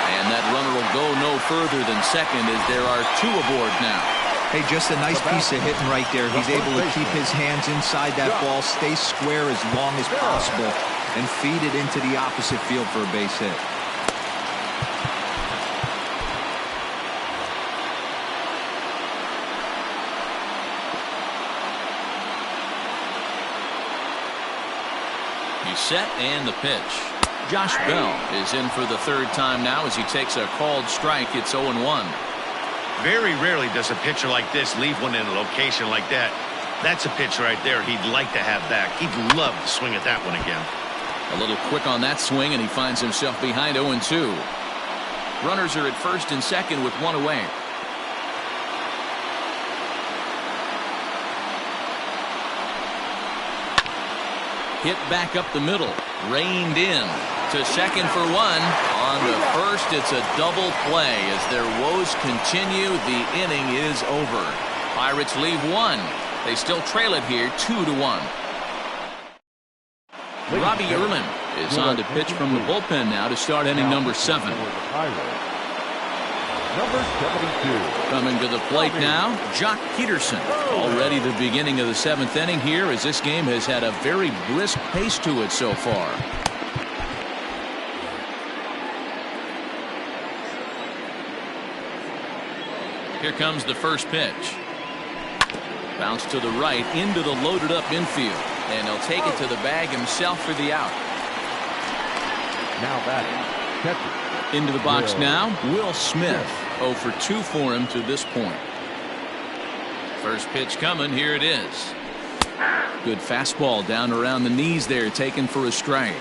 Speaker 1: And that runner will go no further than second as there are 2 aboard now.
Speaker 3: Hey, just a nice piece of hitting right there. He's able to keep his hands inside that ball, stay square as long as possible, and feed it into the opposite field for a base hit.
Speaker 1: He's set and the pitch. Josh Bell is in for the 3rd time now as he takes a called strike. It's 0-1.
Speaker 2: Very rarely does a pitcher like this leave one in a location like that. That's a pitch right there he'd like to have back. He'd love to swing at that one again.
Speaker 1: A little quick on that swing, and he finds himself behind 0-2. Runners are at first and second with 1 away. Hit back up the middle. Reined in to second for 1. On to first, it's a double play as their woes continue. The inning is over. Pirates leave 1. They still trail it here 2-1. Robbie Erlin is on to pitch from the bullpen now to start inning number 7.
Speaker 4: Number 72.
Speaker 1: Coming to the plate now, Jock Peterson. Already the beginning of the 7th inning here as this game has had a very brisk pace to it so far. Here comes the first pitch. Bounce to the right into the loaded up infield. And he'll take it to the bag himself for the out.
Speaker 4: Now batting, catcher.
Speaker 1: Into the box now, Will Smith. 0 for 2 for him to this point. First pitch coming. Here it is. Good fastball down around the knees there, taken for a strike.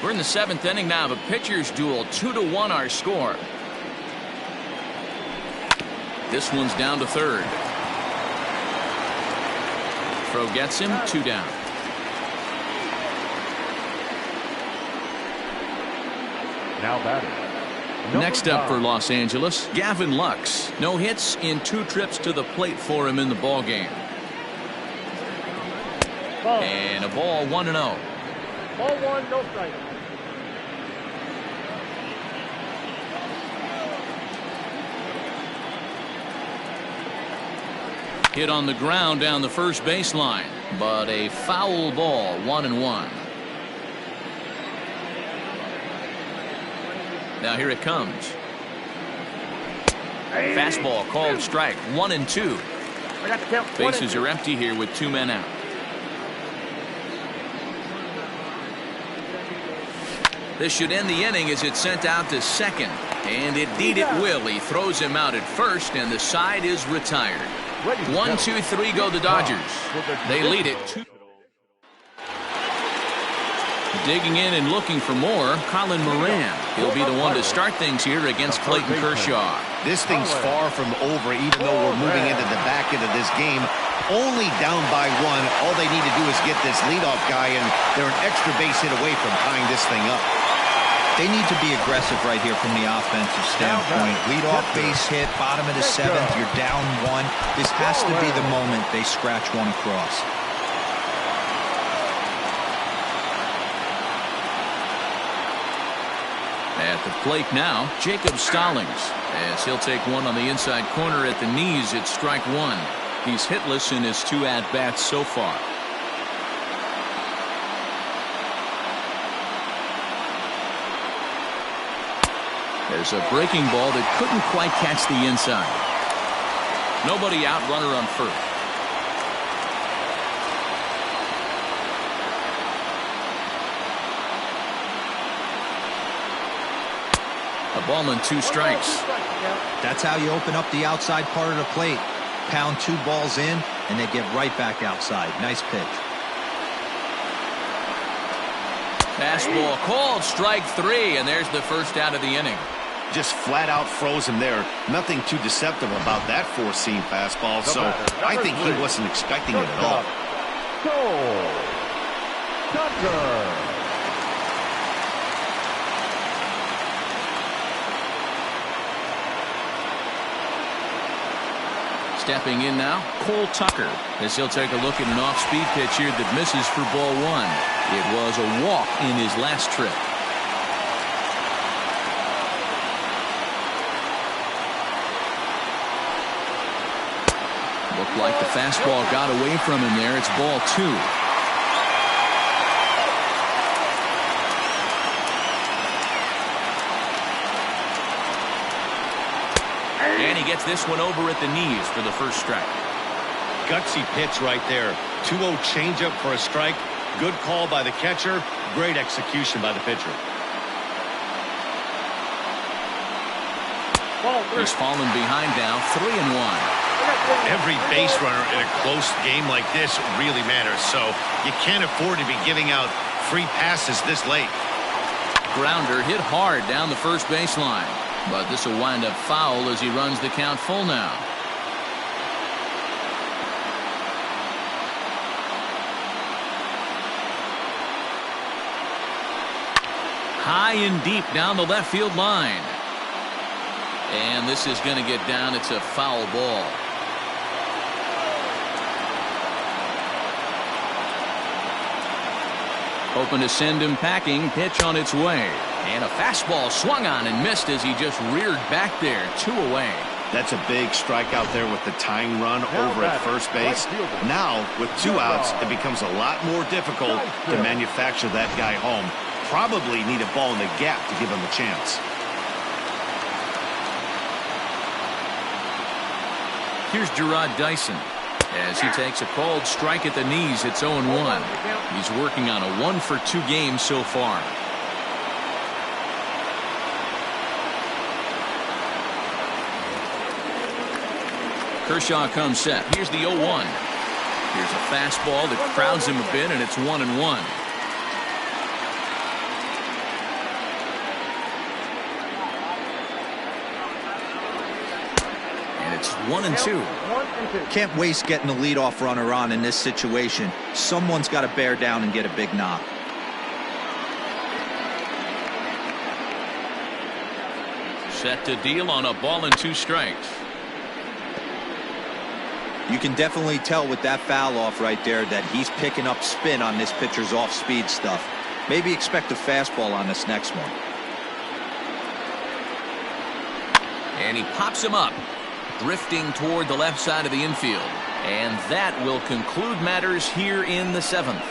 Speaker 1: We're in the 7th inning now of a pitcher's duel. 2-1 our score. This one's down to 3rd. Throw gets him, 2 down.
Speaker 4: Now batting.
Speaker 1: Next up for Los Angeles, Gavin Lux. No hits in 2 trips to the plate for him in the ball game. And a ball, 1-0.
Speaker 6: Ball 1, no strike.
Speaker 1: Hit on the ground down the first baseline, but a foul ball, 1-1. Now here it comes. Fastball called strike, 1-2. Bases are empty here with 2 men out. This should end the inning as it's sent out to second. And indeed it will. He throws him out at first, and the side is retired. 1, 2, 3 go the Dodgers. They lead it 2. Digging in and looking for more, Colin Moran. He'll be the one to start things here against Clayton Kershaw.
Speaker 2: This thing's far from over, even though we're moving into the back end of this game. Only down by 1. All they need to do is get this leadoff guy, and they're an extra base hit away from tying this thing up.
Speaker 3: They need to be aggressive right here from the offensive standpoint. Leadoff base hit, bottom of the 7th, you're down 1. This has to be the moment they scratch one across.
Speaker 1: At the plate now, Jacob Stallings, as he'll take one on the inside corner at the knees. It's strike 1. He's hitless in his 2 at-bats so far. There's a breaking ball that couldn't quite catch the inside. Nobody out, runner on first. A ball and 2 strikes.
Speaker 3: That's how you open up the outside part of the plate. Pound 2 balls in, and they get right back outside. Nice pitch.
Speaker 1: Fastball called, strike 3, and there's the first out of the inning.
Speaker 2: Just flat out froze him there. Nothing too deceptive about that 4-seam fastball, so I think he wasn't expecting it at all.
Speaker 1: Stepping in now, Cole Tucker, as he'll take a look at an off-speed pitch here that misses for ball 1. It was a walk in his last trip. Looked like the fastball got away from him there. It's ball 2. And he gets this one over at the knees for the first strike.
Speaker 2: Gutsy pitch right there. 2-0 changeup for a strike. Good call by the catcher. Great execution by the pitcher.
Speaker 1: He's fallen behind now, 3-1.
Speaker 2: Every base runner in a close game like this really matters, so you can't afford to be giving out free passes this late.
Speaker 1: Grounder hit hard down the first baseline, but this will wind up foul as he runs the count full now. High and deep down the left field line. And this is going to get down. It's a foul ball. Hoping to send him packing. Pitch on its way. And a fastball swung on and missed as he just reared back there. 2 away.
Speaker 2: That's a big strikeout there with the tying run over at first base. Now, with 2 outs, it becomes a lot more difficult to manufacture that guy home. Probably need a ball in the gap to give him a chance.
Speaker 1: Here's Gerard Dyson as he takes a called strike at the knees. It's 0-1. He's working on a 1-for-2 game so far. Kershaw comes set. Here's the 0-1. Here's a fastball that crowds him a bit, and it's 1-1. It's 1-2.
Speaker 3: Can't waste getting the leadoff runner on in this situation. Someone's got to bear down and get a big knock.
Speaker 1: Set to deal on a ball and 2 strikes.
Speaker 3: You can definitely tell with that foul off right there that he's picking up spin on this pitcher's off-speed stuff. Maybe expect a fastball on this next one.
Speaker 1: And he pops him up, drifting toward the left side of the infield. And that will conclude matters here in the 7th.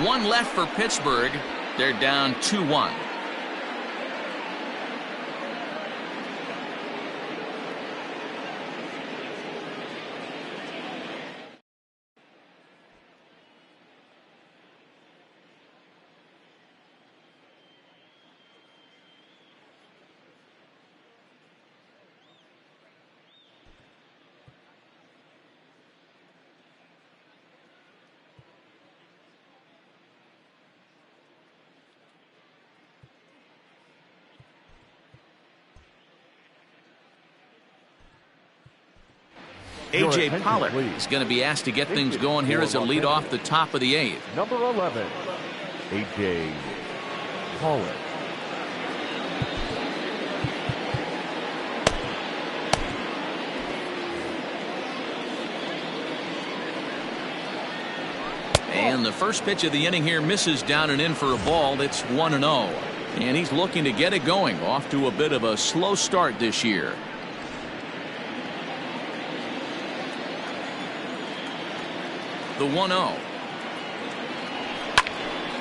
Speaker 1: 1 left for Pittsburgh. They're down 2-1. A.J. Pollard is going to be asked to get things going here as a lead off the top of the 8th.
Speaker 4: Number 11, A.J. Pollard.
Speaker 1: And the first pitch of the inning here misses down and in for a ball. That's 1-0. And he's looking to get it going. Off to a bit of a slow start this year. The 1-0.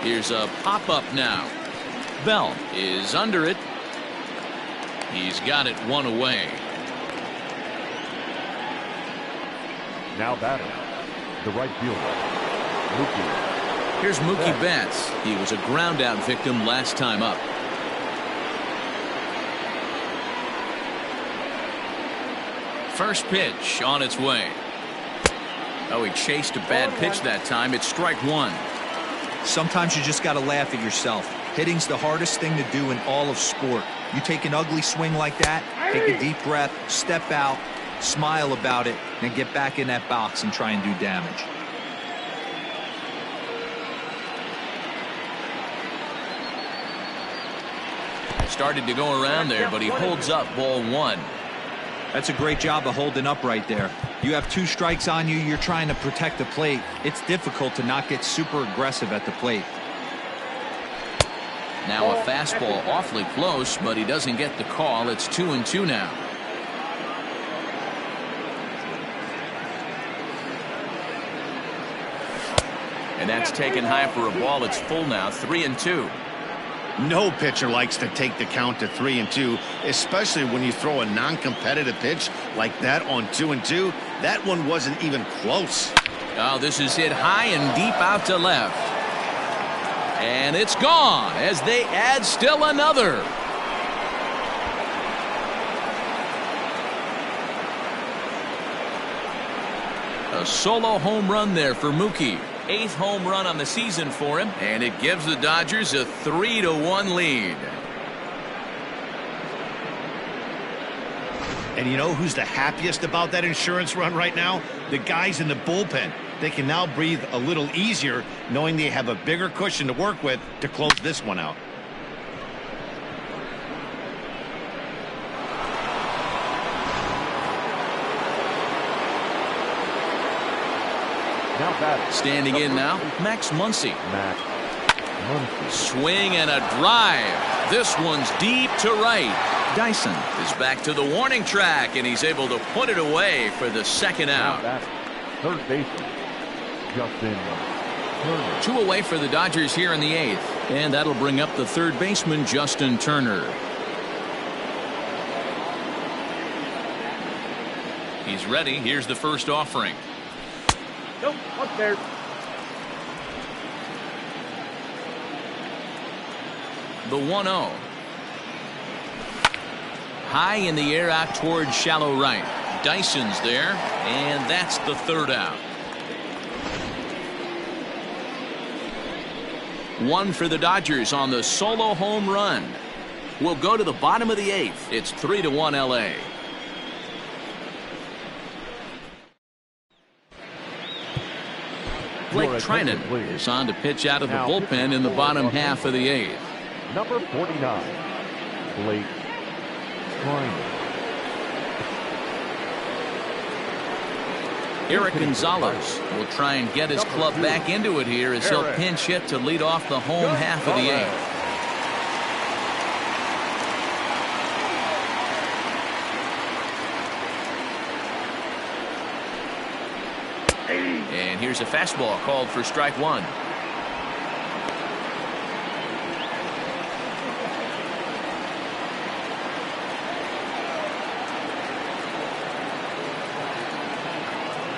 Speaker 1: Here's a pop-up now. Bell is under it. He's got it 1 away.
Speaker 4: Now batting, the right fielder, Mookie.
Speaker 1: Here's Mookie Betts. He was a ground-out victim last time up. First pitch on its way. Oh, he chased a bad pitch that time. It's strike one.
Speaker 3: Sometimes you just got to laugh at yourself. Hitting's the hardest thing to do in all of sport. You take an ugly swing like that, take a deep breath, step out, smile about it, and get back in that box and try and do damage.
Speaker 1: Started to go around there, but he holds up ball one.
Speaker 3: That's a great job of holding up right there. You have 2 strikes on you. You're trying to protect the plate. It's difficult to not get super aggressive at the plate.
Speaker 1: Now a fastball awfully close, but he doesn't get the call. It's 2-2 now. And that's taken high for a ball. It's full now, 3-2.
Speaker 2: No pitcher likes to take the count to 3-2, especially when you throw a non-competitive pitch like that on 2-2. That one wasn't even close.
Speaker 1: Oh, this is hit high and deep out to left. And it's gone as they add still another. A solo home run there for Mookie. 8th home run on the season for him, and it gives the Dodgers a 3-1 lead.
Speaker 2: And you know who's the happiest about that insurance run right now? The guys in the bullpen. They can now breathe a little easier knowing they have a bigger cushion to work with to close this one out.
Speaker 1: Standing in now, Max Muncy. Swing and a drive. This one's deep to right. Dyson is back to the warning track, and he's able to put it away for the second out.
Speaker 4: Third baseman, Justin Turner.
Speaker 1: 2 away for the Dodgers here in the 8th, and that'll bring up the third baseman, Justin Turner. He's ready. Here's the first offering.
Speaker 6: Nope, up there.
Speaker 1: The 1-0. High in the air out towards shallow right. Dyson's there, and that's the third out. 1 for the Dodgers on the solo home run. We'll go to the bottom of the 8th. It's 3-1 LA. Blake Trinan is on to pitch out of the bullpen in the bottom half of the 8th.
Speaker 4: Number 49, Blake Trinan.
Speaker 1: Eric Gonzalez will try and get his club back into it here as he'll pinch hit to lead off the home half of the 8th. And here's a fastball called for strike one.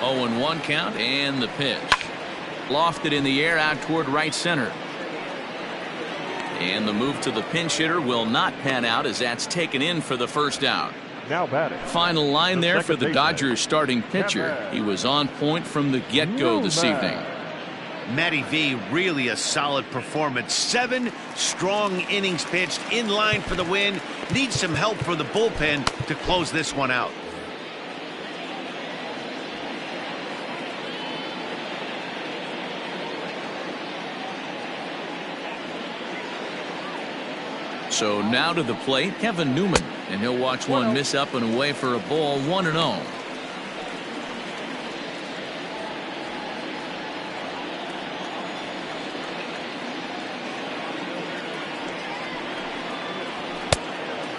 Speaker 1: Oh, and 1 count, and the pitch. Lofted in the air out toward right center. And the move to the pinch hitter will not pan out as that's taken in for the first out.
Speaker 4: Now batting.
Speaker 1: Final line there for the Dodgers starting pitcher. He was on point from the get-go this evening.
Speaker 2: Matty V, really a solid performance. 7 strong innings pitched, in line for the win. Needs some help from the bullpen to close this one out.
Speaker 1: So now to the plate, Kevin Newman, and he'll watch one miss up and away for a ball, 1-0.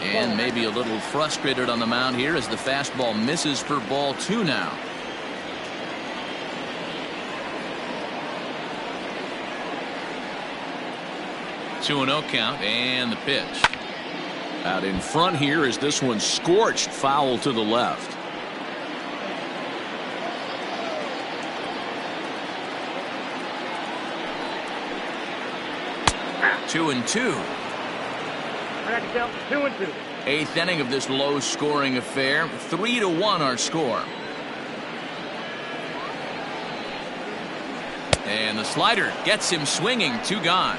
Speaker 1: And maybe a little frustrated on the mound here as the fastball misses for ball 2 now. Two and 0 count, and the pitch. Out in front here is this one scorched foul to the left. Two and 2.
Speaker 6: I got to count 2-2.
Speaker 1: Eighth inning of this low-scoring affair. 3-1 our score. And the slider gets him swinging. 2 gone.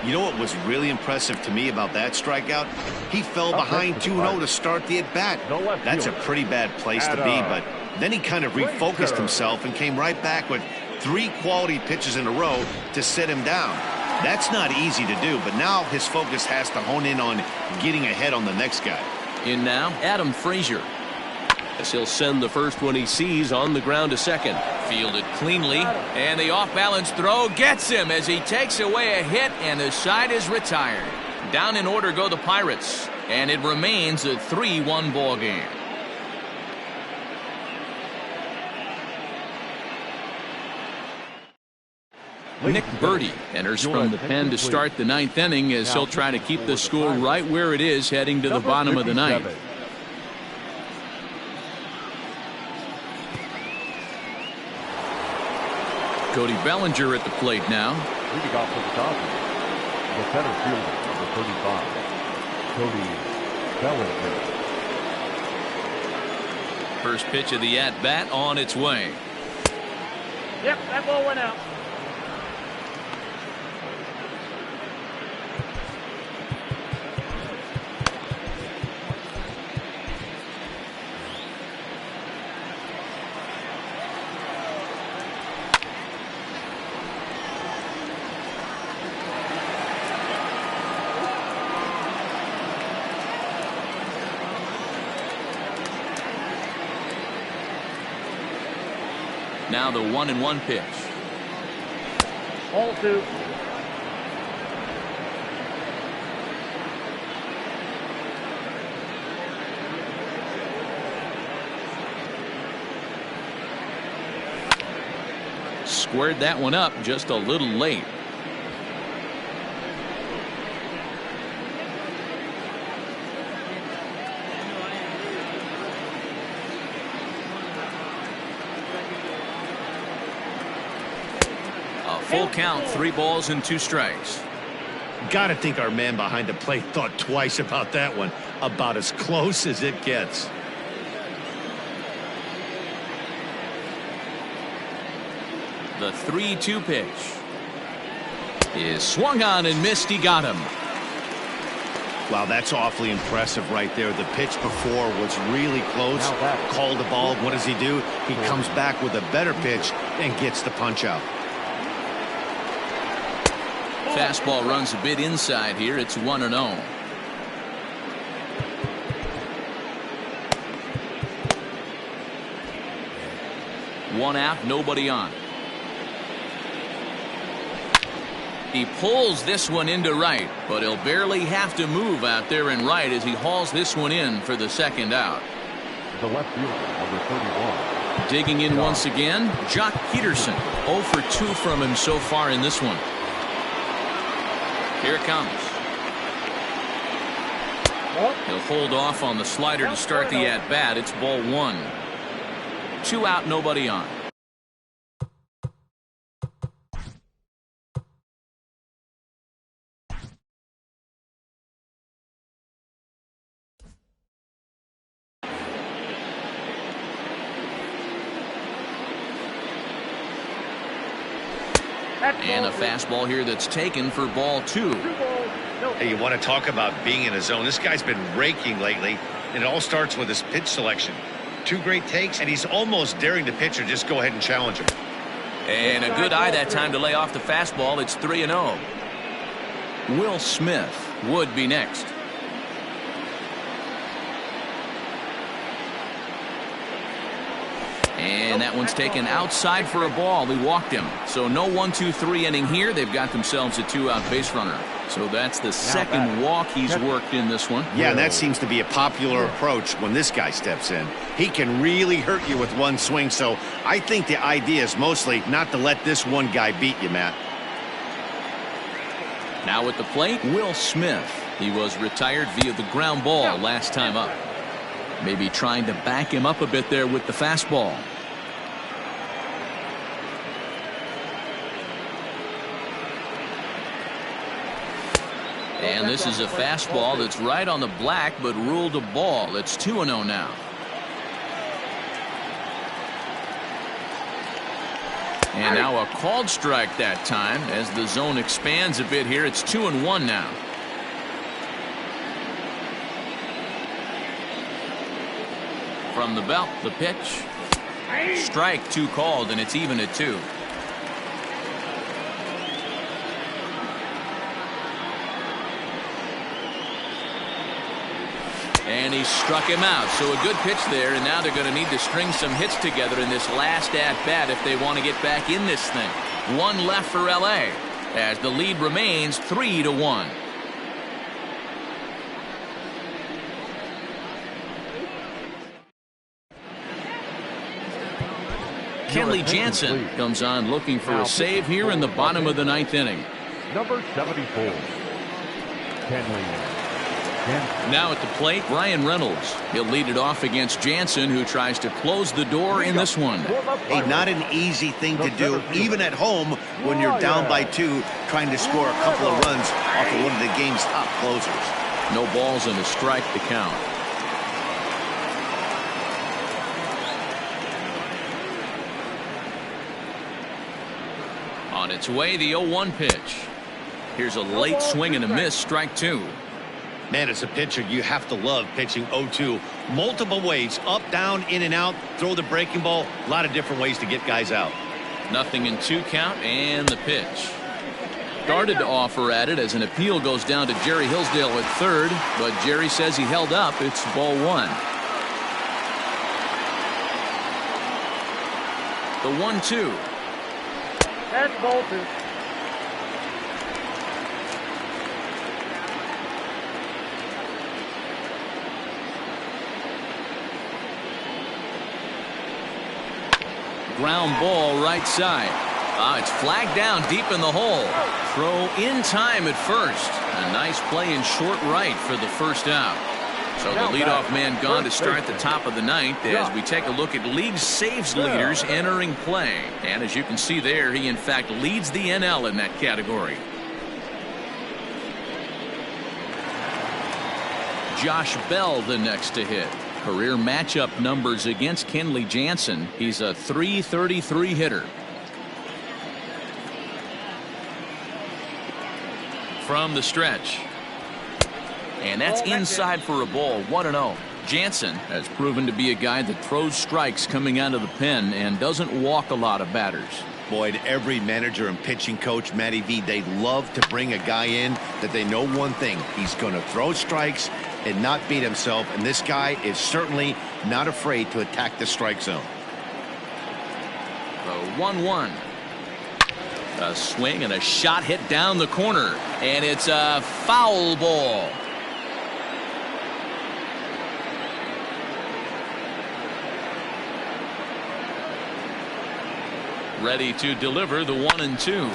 Speaker 2: You know what was really impressive to me about that strikeout? He fell behind 2-0 to start the at-bat. That's a pretty bad place to be, but then he kind of refocused himself and came right back with 3 quality pitches in a row to sit him down. That's not easy to do, but now his focus has to hone in on getting ahead on the next guy.
Speaker 1: In now, Adam Frazier.
Speaker 7: As he'll send the first one he sees on the ground to second.
Speaker 1: Fielded cleanly, and the off-balance throw gets him as he takes away a hit, and the side is retired. Down in order go the Pirates, and it remains a 3-1 ball game. Nick Birdie enters from the pen to start the 9th inning as he'll try to keep the score right where it is heading to the bottom of the 9th. Cody Bellinger at the plate now.
Speaker 4: Leading off for the Dodgers, the center fielder, number 35, Cody Bellinger.
Speaker 1: First pitch of the at-bat on its way.
Speaker 6: Yep, that ball went out.
Speaker 1: Now the 1-1 pitch.
Speaker 6: Ball 2.
Speaker 1: Squared that one up just a little late. Full count, 3 balls and 2 strikes.
Speaker 2: Gotta think our man behind the plate thought twice about that one. About as close as it gets.
Speaker 1: The 3-2 pitch is swung on and missed. He got him.
Speaker 2: Wow, that's awfully impressive right there. The pitch before was really close. Called the ball. What does he do? He comes back with a better pitch and gets the punch out.
Speaker 1: Fastball runs a bit inside here. It's 1-0. One out, nobody on. He pulls this one into right, but he'll barely have to move out there in right as he hauls this one in for the 2nd out.
Speaker 4: The left fielder, number 31.
Speaker 1: Digging in once again, Jock Peterson. 0 for 2 from him so far in this one. Here it comes. He'll hold off on the slider to start the at-bat. It's ball 1. 2 out, nobody on. And a fastball here that's taken for ball 2.
Speaker 2: Hey, you want to talk about being in a zone? This guy's been raking lately, and it all starts with his pitch selection. 2 great takes, and he's almost daring the pitcher just go ahead and challenge him.
Speaker 1: And a good eye that time to lay off the fastball. It's 3-0. Will Smith would be next. And that one's taken outside for a ball. He walked him. So no 1-2-3 inning here. They've got themselves a 2-out base runner. So that's the 2nd walk he's worked in this one.
Speaker 2: Yeah, and that seems to be a popular approach when this guy steps in. He can really hurt you with one swing. So I think the idea is mostly not to let this one guy beat you, Matt.
Speaker 1: Now at the plate, Will Smith. He was retired via the ground ball last time up. Maybe trying to back him up a bit there with the fastball. And this is a fastball that's right on the black, but ruled a ball. It's 2-0 now. And now a called strike that time as the zone expands a bit here. It's 2-1 now. From the belt, the pitch. Strike 2 called, and it's even at 2. And he struck him out. So a good pitch there, and now they're going to need to string some hits together in this last at-bat if they want to get back in this thing. 1 left for L.A. as the lead remains 3-1. Kenley Jansen comes on looking for a save here in the bottom of the 9th inning.
Speaker 4: Number 74, Kenley Jansen.
Speaker 1: Now at the plate, Brian Reynolds. He'll lead it off against Jansen, who tries to close the door in this one.
Speaker 2: Hey, not an easy thing to do, even at home when you're down by 2, trying to score a couple of runs off of one of the game's top closers.
Speaker 1: No balls and a strike to count. On its way, the 0-1 pitch. Here's a late swing and a miss, strike 2.
Speaker 2: Man, as a pitcher, you have to love pitching 0-2. Multiple ways, up, down, in and out, throw the breaking ball. A lot of different ways to get guys out.
Speaker 1: Nothing in 2 count, and the pitch. Started to offer at it as an appeal goes down to Jerry Hillsdale at third, but Jerry says he held up. It's ball 1. The 1-2.
Speaker 6: That's Bolton.
Speaker 1: Ground ball right side. It's flagged down deep in the hole. Throw in time at first. A nice play in short right for the first out. So the leadoff man gone to start the top of the 9th as we take a look at league saves leaders entering play. And as you can see there, he in fact leads the NL in that category. Josh Bell the next to hit. Career matchup numbers against Kenley Jansen. He's a .333 hitter. From the stretch. And that's inside for a ball. 1-0. Jansen has proven to be a guy that throws strikes coming out of the pen and doesn't walk a lot of batters.
Speaker 2: Boyd, every manager and pitching coach, Matty V, they love to bring a guy in that they know one thing. He's going to throw strikes and not beat himself. And this guy is certainly not afraid to attack the strike zone.
Speaker 1: The 1-1. A swing and a shot hit down the corner. And it's a foul ball. Ready to deliver the 1-2.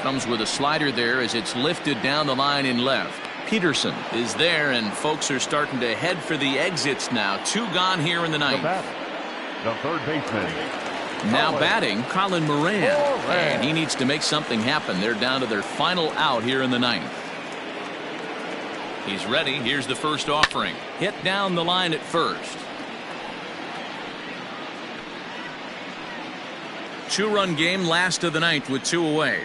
Speaker 1: Comes with a slider there as it's lifted down the line in left. Peterson is there, and folks are starting to head for the exits now. 2 gone here in the 9th.
Speaker 4: The third baseman.
Speaker 1: Now batting, Colin Moran. And he needs to make something happen. They're down to their final out here in the 9th. He's ready. Here's the first offering. Hit down the line at first. 2-run game, last of the 9th with 2 away.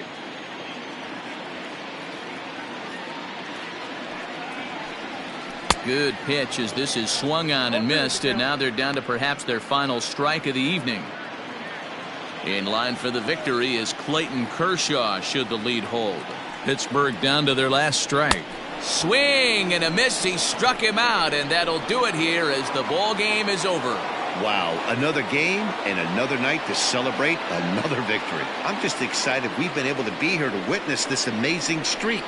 Speaker 1: Good pitch as this is swung on and missed, and now they're down to perhaps their final strike of the evening. In line for the victory is Clayton Kershaw should the lead hold. Pittsburgh down to their last strike. Swing and a miss. He struck him out, and that'll do it here as the ball game is over.
Speaker 2: Wow, another game and another night to celebrate another victory. I'm just excited we've been able to be here to witness this amazing streak.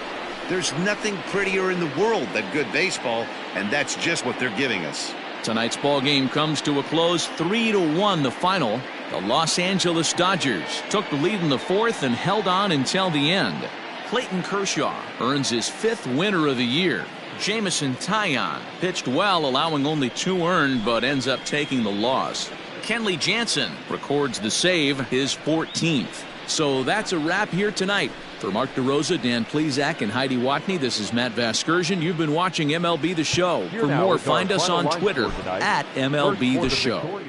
Speaker 2: There's nothing prettier in the world than good baseball, and that's just what they're giving us.
Speaker 1: Tonight's ball game comes to a close, 3-1 the final. The Los Angeles Dodgers took the lead in the 4th and held on until the end. Clayton Kershaw earns his 5th winner of the year. Jamison Taillon pitched well, allowing only 2 earned, but ends up taking the loss. Kenley Jansen records the save, his 14th. So that's a wrap here tonight. For Mark DeRosa, Dan Plesac, and Heidi Watney, this is Matt Vasgersian. You've been watching MLB The Show. For more, find us on Twitter at MLB The Show.